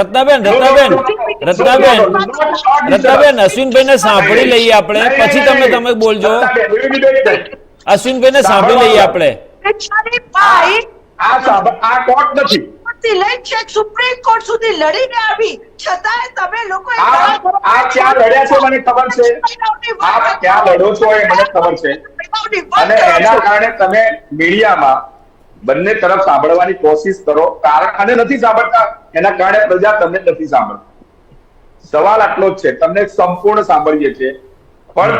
રત્નાબેન, અશ્વિનભાઈને સાંભળી લઈએ આપણે, પછી તમે બોલજો. અશ્વિનભાઈને સાંભળી લઈએ આપણે. બિચારી બાઈ આ કોર્ટ નથી. થી લઈને છેક સુપ્રીમ કોર્ટ સુધી લડીને આવી, છતાંય તમે લોકો આ ક્યાં લડ્યા છો મને ખબર છે. આપ ક્યાં લડો છો એ મને ખબર છે અને એના કારણે તમે મીડિયામાં બંને તરફ સાંભળવાની કોશિશ કરો, કારણ અને નથી સાંભળતા એના કારણે પ્રજા તમને નથી સાંભળતી. સવાલ આટલો જ છે, તમને સંપૂર્ણ સાંભળીએ છીએ પણ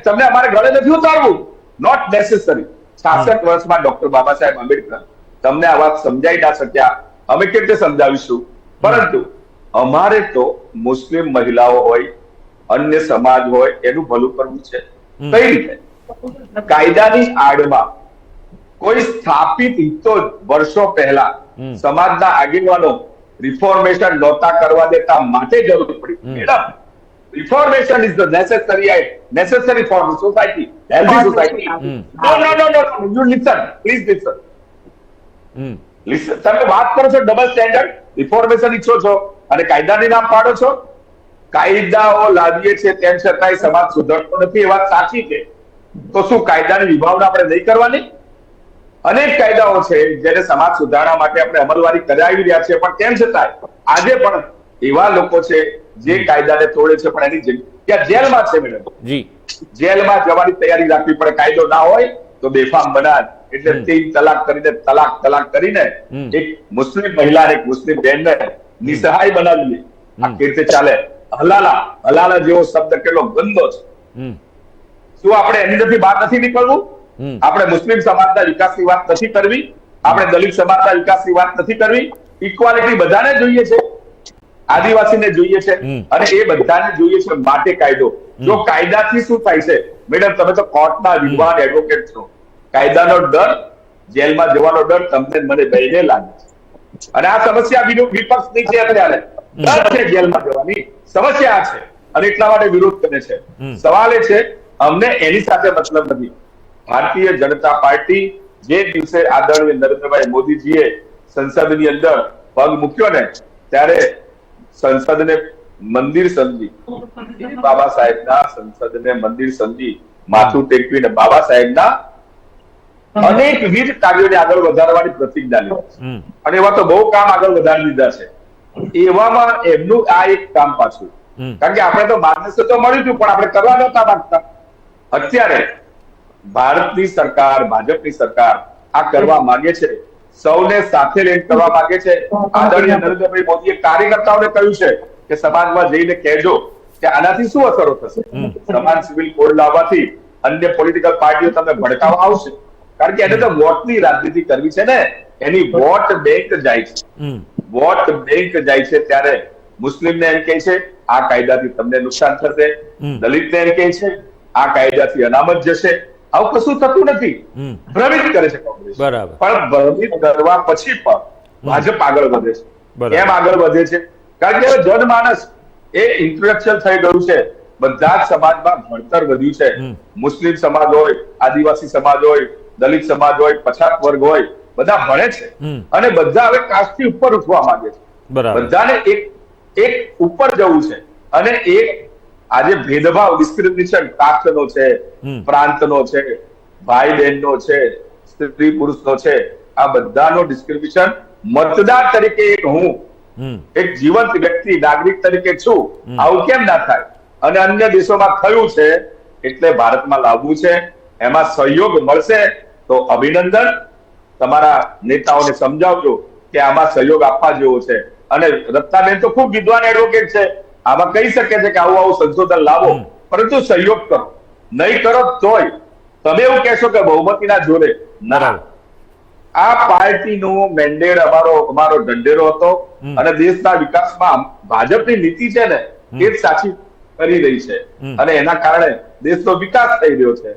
તમને અમારે ગળે નથી ઉતારવું. Not necessary. 66 વર્ષમાં ડોક્ટર બાબા સાહેબ આંબેડકર તમને આ વાત સમજાઈ ના શક્યા, અમે કેવી રીતે સમજાવીશું? પરંતુ અમારે તો મુસ્લિમ મહિલાઓ હોય, અન્ય સમાજ હોય, એનું ભલું કરવું છે. કઈ રીતે? કાયદાની આડમાં કોઈ સ્થાપિત હિતો વર્ષો પહેલા સમાજના આગેવાનો રિફોર્મેશન નહોતા કરવા દેતા માટે જરૂર પડી madam. Reformation is the necessary for the society, healthy society. No you listen, please listen. તમે વાત કરો છો ડબલ સ્ટેન્ડર્ડ, રિફોર્મેશન ઈચ્છો છો અને કાયદાની નામ પાડો છો. કાયદાઓ લાવીએ છે તેમ છતાંય સમાજ સુધરતો નથી, એ વાત સાચી છે. તો શું કાયદાની વિભાવના આપણે નહીં કરવાની? અનેક કાયદાઓ છે જેને સમાજ સુધારણા માટે આપણે અમલવારી કરાવી રહ્યા છે, પણ તેમ છતાંય આજે પણ એવા લોકો છે જે કાયદાને તોડે છે, પણ એની જગ્યા જેલમાં છે મેડમ. જી, જેલમાં જવાની તૈયારી રાખવી પડે. કાયદો ના હોય તો બેફામ બનાર, એટલે 3 તલાક કરીને એક મુસ્લિમ મહિલા એક મુસ્લિમ બહેનને નિસહાય બનાવી. આ કેવી રીતે ચાલે? હલાલા જેવો શબ્દ કેટલો ગંદો છે. શું આપણે એની નથી બહાર નથી નીકળવું? આપણે મુસ્લિમ સમાજના વિકાસની વાત નથી કરવી? આપણે દલિત સમાજના વિકાસની વાત નથી કરવી? ઇક્વાલિટી બધાને જોઈએ છે, આદિવાસીને જોઈએ છે, અને એ બધાને જોઈએ છે માટે કાયદો. જો કાયદાથી શું થાય છે મેડમ? તમે તો કોર્ટના વિદ્વાન એડવોકેટ છો. કાયદાનો ડર, જેલમાં જવાનો ડર તમને મને બેને લાગે છે. અને આ સમસ્યા વિપક્ષની છે. અત્યારે ડર છે જેલમાં જવાની, સમસ્યા છે, અને એટલા માટે વિરોધ કરે છે. સવાલ એ છે, અમને એની સાથે મતલબ નથી. ભારતીય જનતા પાર્ટી જે દિવસે આદરણીય નરેન્દ્રભાઈ મોદીજીએ સંસદની અંદર પગ મૂક્યો ને, ત્યારે સંસદને મંદિર સમજી, બાબા સાહેબના સંસદને મંદિર સમજી માથું ટેકવીને બાબા સાહેબના અનેકવિધ કાર્યોને આગળ વધારવાની પ્રતિજ્ઞા લીધી. અને એવા તો બહુ કામ આગળ વધારી દીધા છે. એવામાં એમનું આ એક કામ પાછું, કારણ કે આપણે તો માર્ગદર્શન તો મળ્યું હતું, પણ આપણે કરવા નહોતા માંગતા. અત્યારે ભારતની સરકાર, ભાજપની સરકાર આ કરવા માંગે છે, સૌને સાથે લઈને કરવા માંગે છે. આદરણીય નરેન્દ્રભાઈ મોદીએ કાર્યકર્તાઓને કહ્યું છે કે સમાજમાં જઈને કહેજો કે આનાથી શું અસરો થશે. સમાન સિવિલ કોડ લાવવાથી અન્ય પોલિટિકલ પાર્ટીઓ તમને ભડકાવવા આવશે, કારણ કે એને તો વોટની રાજનીતિ કરવી છે ને. એની વોટ બેંક જાય છે, વોટ બેંક જાય છે. ત્યારે મુસ્લિમને એમ કહે છે આ કાયદાથી તમને નુકસાન થશે, દલિતને એમ કહે છે આ કાયદાથી અનામત જશે. આવું કશું થતું નથી. ભ્રમિત કરે છે કોંગ્રેસ, પણ ભ્રમિત કરવા પછી પણ ભાજપ આગળ વધે છે. કેમ આગળ વધે છે? કારણ કે જનમાનસ એ ઇન્ટ્રોડક્શન થઈ ગયું છે. બધા જ સમાજમાં ભણતર વધ્યું છે. મુસ્લિમ સમાજ હોય, આદિવાસી સમાજ હોય, દલિત સમાજ હોય, પછાત વર્ગ હોય, બધા ભણે છે, અને બધા હવે કાસ્ટથી ઉપર ઉઠવા માંગે છે. બધાને એક ઉપર જવું છે. અને એક આજે ભેદભાવ, ડિસ્ક્રિમિનેશન કાસ્ટનો છે, પ્રાંતનો છે, ભાઈ બહેનનો છે, સ્ત્રી પુરુષનો છે, આ બધાનો ડિસ્ક્રિમિનેશન મતદાર તરીકે હું એક જીવંત વ્યક્તિ, નાગરિક તરીકે છું, આવું કેમ ના થાય? અને અન્ય દેશોમાં થયું છે, એટલે ભારતમાં લાવવું છે. એમાં સહયોગ મળશે તો અભિનંદન. તમારા નેતાઓને સમજાવજો કે આમાં સહયોગ આપવા જેવો છે. અને રત્નાબેન તો ખૂબ વિદ્વાન એડવોકેટ છે, આમાં કહી શકે છે કે આવું સંશોધન લાવો, પરંતુ સહયોગ કરો. નહીં કરો તોય તમે એવું કહેશો કે બહુમતીના જોરે. ના, આ પાર્ટીનું મેન્ડેટ અમારો ઢંઢેરો હતો, અને દેશના વિકાસમાં ભાજપની નીતિ છે ને એ જ સાચી કરી રહી છે, અને એના કારણે દેશનો વિકાસ થઈ રહ્યો છે.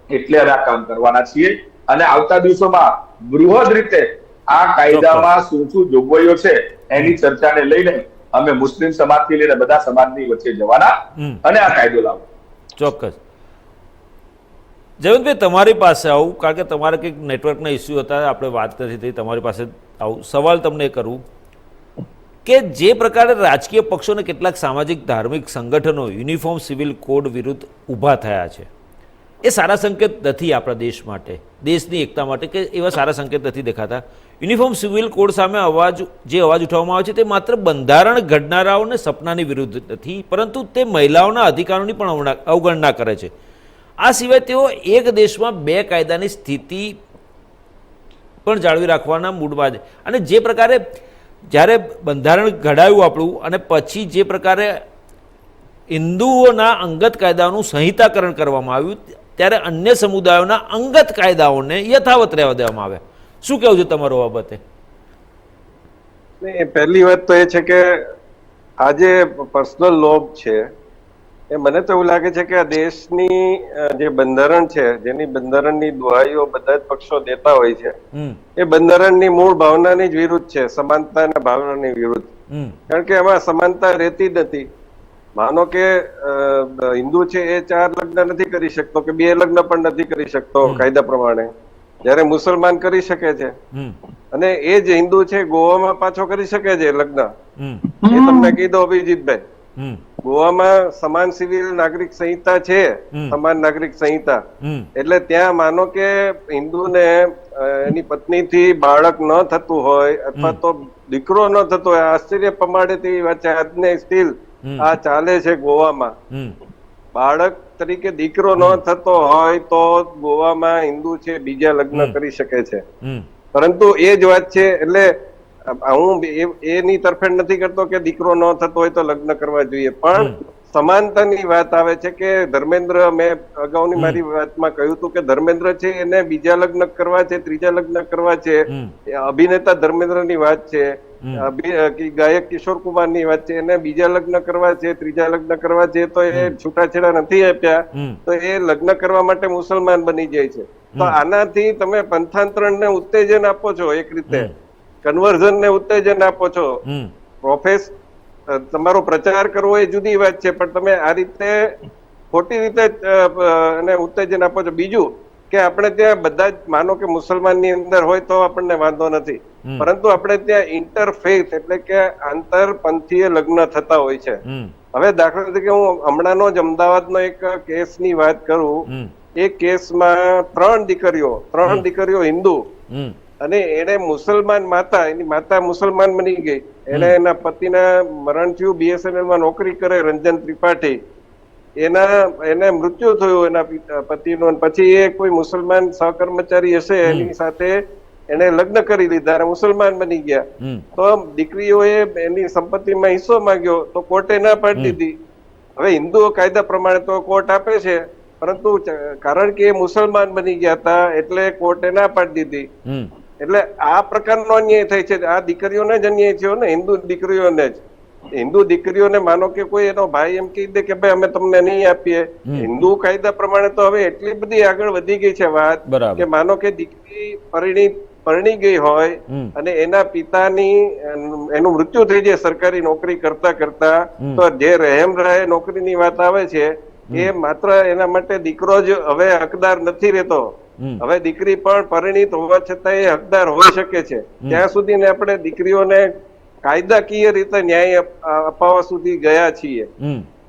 એટલે આ કામ કરવાના છીએ. અને આવતા દિવસોમાં બૃહદ રીતે આ કાયદામાં શું શું જોગવાઈઓ છે એની ચર્ચાને લઈને અમે મુસ્લિમ સમાજથી લઈને બધા સમાજની વચ્ચે જવાના અને આ કાયદો લાવવો. ચોક્કસ. જયવંતભાઈ, તમારી પાસે આવું, કારણ કે તમારે કંઈક નેટવર્કના ઇસ્યુ હતા, આપણે વાત નથી થઈ, તમારી પાસે આવું સવાલ તમને કરું કે જે પ્રકારે રાજકીય પક્ષોને કેટલાક સામાજિક ધાર્મિક સંગઠનો યુનિફોર્મ સિવિલ કોડ વિરુદ્ધ ઊભા થયા છે, એ સારા સંકેત નથી આપણા દેશ માટે, દેશની એકતા માટે, કે એવા સારા સંકેત નથી દેખાતા. યુનિફોર્મ સિવિલ કોડ સામે અવાજ ઉઠાવવામાં આવે છે તે માત્ર બંધારણ ઘડનારાઓને સપનાની વિરુદ્ધ નથી, પરંતુ તે મહિલાઓના અધિકારોની પણ અવગણના કરે છે. આ સિવાય તેઓ એક દેશમાં બે કાયદાની સ્થિતિ પણ જાળવી રાખવાના મૂડમાં છે. અને જે પ્રકારે જ્યારે બંધારણ ઘડાયું આપણું, અને પછી જે પ્રકારે હિન્દુઓના અંગત કાયદાઓનું સંહિતાકરણ કરવામાં આવ્યું, ત્યારે અન્ય સમુદાયોના અંગત કાયદાઓને યથાવત રહેવા દેવામાં આવ્યા. શું કહેવું છે તમારો આ બાબતે? પહેલી વાત તો એ છે કે આજે પર્સનલ લોબ છે એ મને તો એવું લાગે છે કે આ દેશની જે બંધારણ છે, જેની બંધારણની દુહાઈઓ બધા જ પક્ષો દેતા હોય છે, એ બંધારણની મૂળ ભાવનાની જ વિરુદ્ધ છે, સમાનતાના ભાવનાની વિરુદ્ધ. કારણ કે એમાં સમાનતા રહેતી જ નથી. માનો કે હિન્દુ છે એ 4 લગ્ન નથી કરી શકતો કે 2 લગ્ન પણ નથી કરી શકતો કાયદા પ્રમાણે, જ્યારે મુસલમાન કરી શકે છે. અને એ જ હિન્દુ છે ગોવામાં પાછો કરી શકે છે લગ્ન. એ તમને કીધું અભિજીતભાઈ, ગોવામાં સમાન સિવિલ નાગરિક સંહિતા છે, સમાન નાગરિક સંહિતા. એટલે ત્યાં માનો કે હિન્દુને એની પત્નીથી બાળક ન થતું હોય અથવા તો દીકરો ન થતો હોય, આશ્ચર્ય પમાડે તેવી વાત છે. આજને સ્ટીલ આ ચાલે છે ગોવામાં. બાળક તરીકે દીકરો ન થતો હોય તો ગોવામાં હિન્દુ છે બીજા લગ્ન કરી શકે છે. પરંતુ એ જ વાત છે. એટલે હું એની તરફેણ નથી કરતો કે દીકરો ન થતો હોય તો લગ્ન કરવા જોઈએ, પણ સમાનતાની વાત આવે છે કે ધર્મેન્દ્ર, મેં અગાઉની મારી વાતમાં કહ્યું હતું કે ધર્મેન્દ્ર છે એને બીજા લગ્ન કરવા છે, ત્રીજા લગ્ન કરવા છે. અભિનેતા ધર્મેન્દ્રની વાત છે, ગાયક કિશોર કુમારની વાત છે, એને બીજા લગ્ન કરવા છે, ત્રીજા લગ્ન કરવા છે, તો એ છૂટાછેડા નથી આપ્યા, તો એ લગ્ન કરવા માટે મુસલમાન બની જાય છે. તો આનાથી તમે પંથાંતરણને ઉત્તેજન આપો છો, એક રીતે કન્વર્ઝન ને ઉત્તેજન આપો છો. તમારો પ્રચાર કરવો એ જુદી વાત છે, પણ તમે આ રીતે ખોટી રીતે એને ઉત્તેજન આપો છો. બીજું કે આપણે ત્યાં બધા જ માનો કે મુસલમાનની અંદર હોય તો આપણને વાંધો નથી, પરંતુ આપણે ત્યાં ઇન્ટરફેથ એટલે કે આંતરપંથીય લગ્ન થતા હોય છે. હવે દાખલા તરીકે હું હમણાંનો જ અમદાવાદનો એક કેસની વાત કરું. એ કેસમાં 3 દીકરીઓ હિન્દુ, અને એને મુસલમાન માતા, એની માતા મુસલમાન બની ગઈ. એને એના પતિના મરણ થયું, BSNL માં નોકરી કરે રંજન ત્રિપાઠી, એને મૃત્યુ થયું એના પતિનું. પછી એ કોઈ મુસલમાન સહકર્મચારી હશે એની સાથે એને લગ્ન કરી લીધા અને મુસલમાન બની ગયા. તો દીકરીઓએ એની સંપત્તિમાં હિસ્સો માંગ્યો તો કોર્ટે ના પાડી દીધી. હવે હિન્દુ કાયદા પ્રમાણે તો કોર્ટ આપે છે, પરંતુ કારણ કે એ મુસલમાન બની ગયા હતા એટલે કોર્ટે ના પાડી દીધી. એટલે આ પ્રકારનો અન્યાય થાય છે. આ દીકરીઓને જ અન્યાય થયો ને, હિન્દુ દીકરીઓને જ. હિન્દુ દીકરીઓને માનો કે કોઈ એનો ભાઈ એમ કહી દે કે ભાઈ અમે તમને નહીં આપીએ, હિન્દુ કાયદા પ્રમાણે તો હવે એટલી બધી આગળ વધી ગઈ છે વાત કે માનો કે દીકરી પરણી ગઈ હોય અને એના પિતાની એનું મૃત્યુ થઈ જાય સરકારી નોકરી કરતા કરતા, તો જે રહેમ રહે નોકરીની વાત આવે છે એ માત્ર એના માટે દીકરો જ હવે હકદાર નથી રહેતો. હવે દીકરી પણ પરિણીત હોવા છતાં એ હકદાર હોઈ શકે છે. ત્યાં સુધી આપણે દીકરીઓને કાયદાકીય રીતે ન્યાય અપાવવા સુધી ગયા છીએ.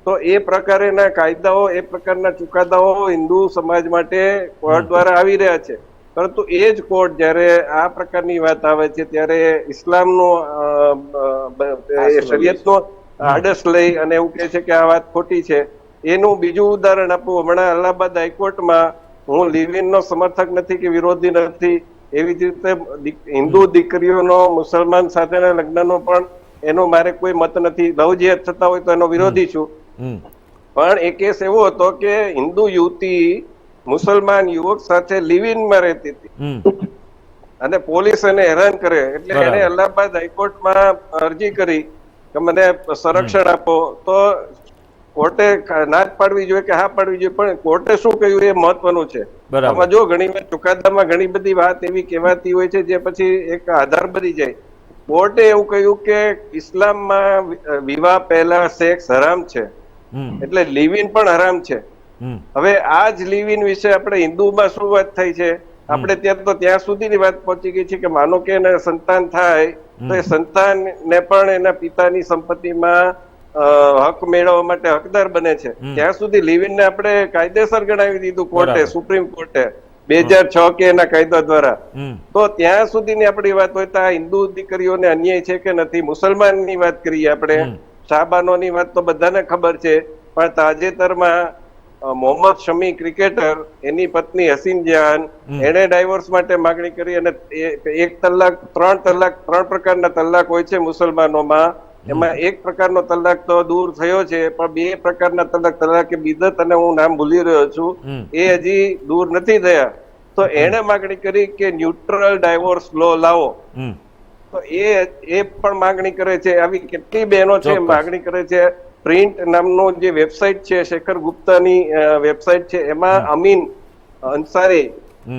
તો એ પ્રકારના કાયદાઓ, એ પ્રકારના ચુકાદાઓ હિન્દુ સમાજ માટે કોર્ટ દ્વારા આવી રહ્યા છે. પરંતુ એ જ કોર્ટ જયારે આ પ્રકારની વાત આવે છે ત્યારે ઇસ્લામનું શરીયતનો આદર્શ લઈ અને એવું કહે છે કે આ વાત ખોટી છે. એનું બીજું ઉદાહરણ આપું. હમણાં અલ્હાબાદ હાઈકોર્ટમાં, હું લિવ ઇન નો સમર્થક નથી કે વિરોધી નથી, એવી જ રીતે હિન્દુ દીકરીઓનો મુસલમાન સાથેના લગ્નનો પણ એનો મારે કોઈ મત નથી. લવ જેહાદ થતા હોય તો એનો વિરોધી છું. પણ એ કેસ એવો હતો કે હિન્દુ યુવતી મુસલમાન યુવક સાથે લિવ ઇનમાં રહેતી હતી અને પોલીસ એને હેરાન કરે, એટલે એને અલ્હાબાદ હાઈકોર્ટમાં અરજી કરી કે મને સંરક્ષણ આપો. તો કોર્ટે ના જ પાડવી જોઈએ કે હા પાડવી જોઈએ, પણ કોર્ટે શું કહ્યું એ મહત્વનું છે. આમાં જો ઘણી વાર ચુકાદામાં ઘણી બધી વાત એવી કહેવાતી હોય છે જે પછી એક આધાર બની જાય. કોર્ટે એવું કહ્યું કે ઇસ્લામમાં વિવાહ પહેલા સેક્સ હરામ છે, એટલે લિવ ઇન પણ હરામ છે. હવે આ જ લિવ ઇન વિશે આપણે હિન્દુમાં શું વાત થઈ છે, આપણે ત્યાં તો ત્યાં સુધીની વાત પહોંચી ગઈ છે કે માનો કે એને સંતાન થાય તો એ સંતાનને પણ એના પિતાની સંપત્તિમાં હક મેળવવા માટે હકદાર બને છે. ત્યાં સુધી લિવ ઇન ને આપણે કાયદેસર ગણાવી દીધું કોર્ટે, સુપ્રીમ કોર્ટે 2006 કે એના કાયદા દ્વારા. તો ત્યાં સુધીની આપણી વાત હોય તો આ હિન્દુ દીકરીઓને અન્યાય છે કે નથી. મુસલમાનની વાત કરીએ આપણે, શાહબાનોની વાત તો બધાને ખબર છે, પણ તાજેતરમાં મોહમ્મદ શમી ક્રિકેટર, એની પત્ની હસીન જાન, એને ડાયવોર્સ માટે માંગણી કરી અને 1 તલાક 3 તલાક 3 પ્રકારના તલાક હોય છે મુસલમાનોમાં. એમાં એક પ્રકારનો તલાક તો દૂર થયો છે, પણ 2 પ્રકારના તલાક, તલાકે બિદત અને હું નામ ભૂલી રહ્યો છું, એ હજી દૂર નથી થયા. તો એને માંગણી કરી કે ન્યુટ્રલ ડાયવોર્સ લો લાવો. તો એ પણ માંગણી કરે છે. આવી કેટલી બહેનો છે માંગણી કરે છે. પ્રિન્ટ નામનો જે વેબસાઇટ છે, શેખર ગુપ્તાની વેબસાઇટ છે, એમાં અમીન અંસારી,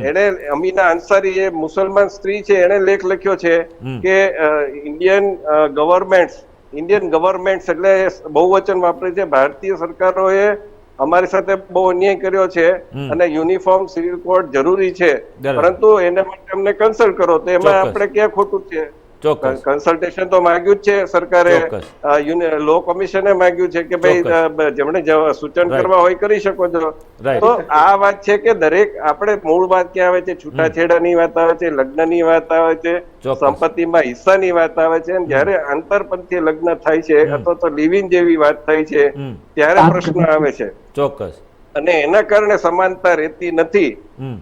એને અમીના અંસારી એ મુસલમાન સ્ત્રી છે, એને લેખ લખ્યો છે કે ઇન્ડિયન ગવર્મેન્ટ એટલે બહુવચન વાપરે છે, ભારતીય સરકારોએ અમારી સાથે બહુ અન્યાય કર્યો છે અને યુનિફોર્મ સિવિલ કોડ જરૂરી છે, પરંતુ એના માટે અમને કન્સલ્ટ કરો. તો એમાં આપણે ક્યાં ખોટું છે? કન્સલ્ટેશન તો માંગ્યું જ છે સરકારે, લો કમિશને માંગ્યું છે કે ભાઈ જેમણે સૂચન કરવા હોય કરી શકો છો. તો આ વાત છે કે દરેક આપણે મૂળ વાત ક્યાં આવે છે? છૂટાછેડાની વાત આવે છે, લગ્નની વાત આવે છે, સંપત્તિમાં હિસ્સાની વાત આવે છે. અને જયારે આંતરપંથીય લગ્ન થાય છે અથવા તો લિવિંગ જેવી વાત થાય છે ત્યારે પ્રશ્ન આવે છે. ચોક્કસ. અને એના કારણે સમાનતા રહેતી નથી.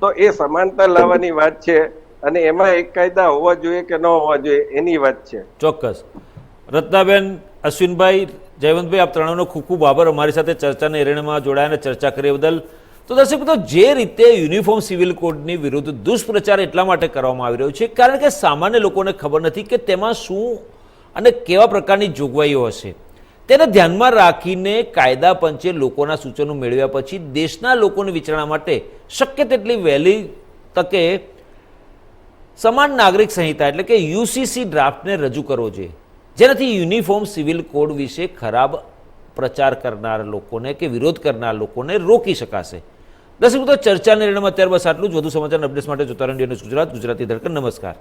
તો એ સમાનતા લાવવાની વાત છે અને એમાં એક કાયદા હોવા જોઈએ કે ન હોવા જોઈએ એની વાત છે. ચોક્કસ. રત્નાબેન, અશ્વિનભાઈ, જયવંતભાઈ, આપ ત્રણેયનો ખૂબ ખૂબ આભાર અમારી સાથે ચર્ચાના એરેનામાં જોડાયા અને ચર્ચા કરી બદલ. તો દર્શક મિત્રો, જે રીતે યુનિફોર્મ સિવિલ કોડની વિરુદ્ધ દુષ્પ્રચાર એટલા માટે કરવામાં આવી રહ્યો છે કારણ કે સામાન્ય લોકોને ખબર નથી કે તેમાં શું અને કેવા પ્રકારની જોગવાઈઓ હશે. તેને ધ્યાનમાં રાખીને કાયદા પંચે લોકોના સૂચનો મેળવ્યા પછી દેશના લોકોની વિચારણા માટે શક્ય તેટલી વહેલી તકે સમાન નાગરિક સંહિતા એટલે કે યુસીસી ડ્રાફ્ટને રજૂ કરવો જોઈએ, જેનાથી યુનિફોર્મ સિવિલ કોડ વિશે ખરાબ પ્રચાર કરનાર લોકોને કે વિરોધ કરનાર લોકોને રોકી શકાશે. દર્શક મિત્રો, ચર્ચાના નિર્ણયમાં અત્યારે બસ આટલું જ. વધુ સમાચાર અપડેટ્સ માટે જોતા રહો ઇન્ડિયા ન્યૂઝ ગુજરાત, ગુજરાતી ધડકન. નમસ્કાર.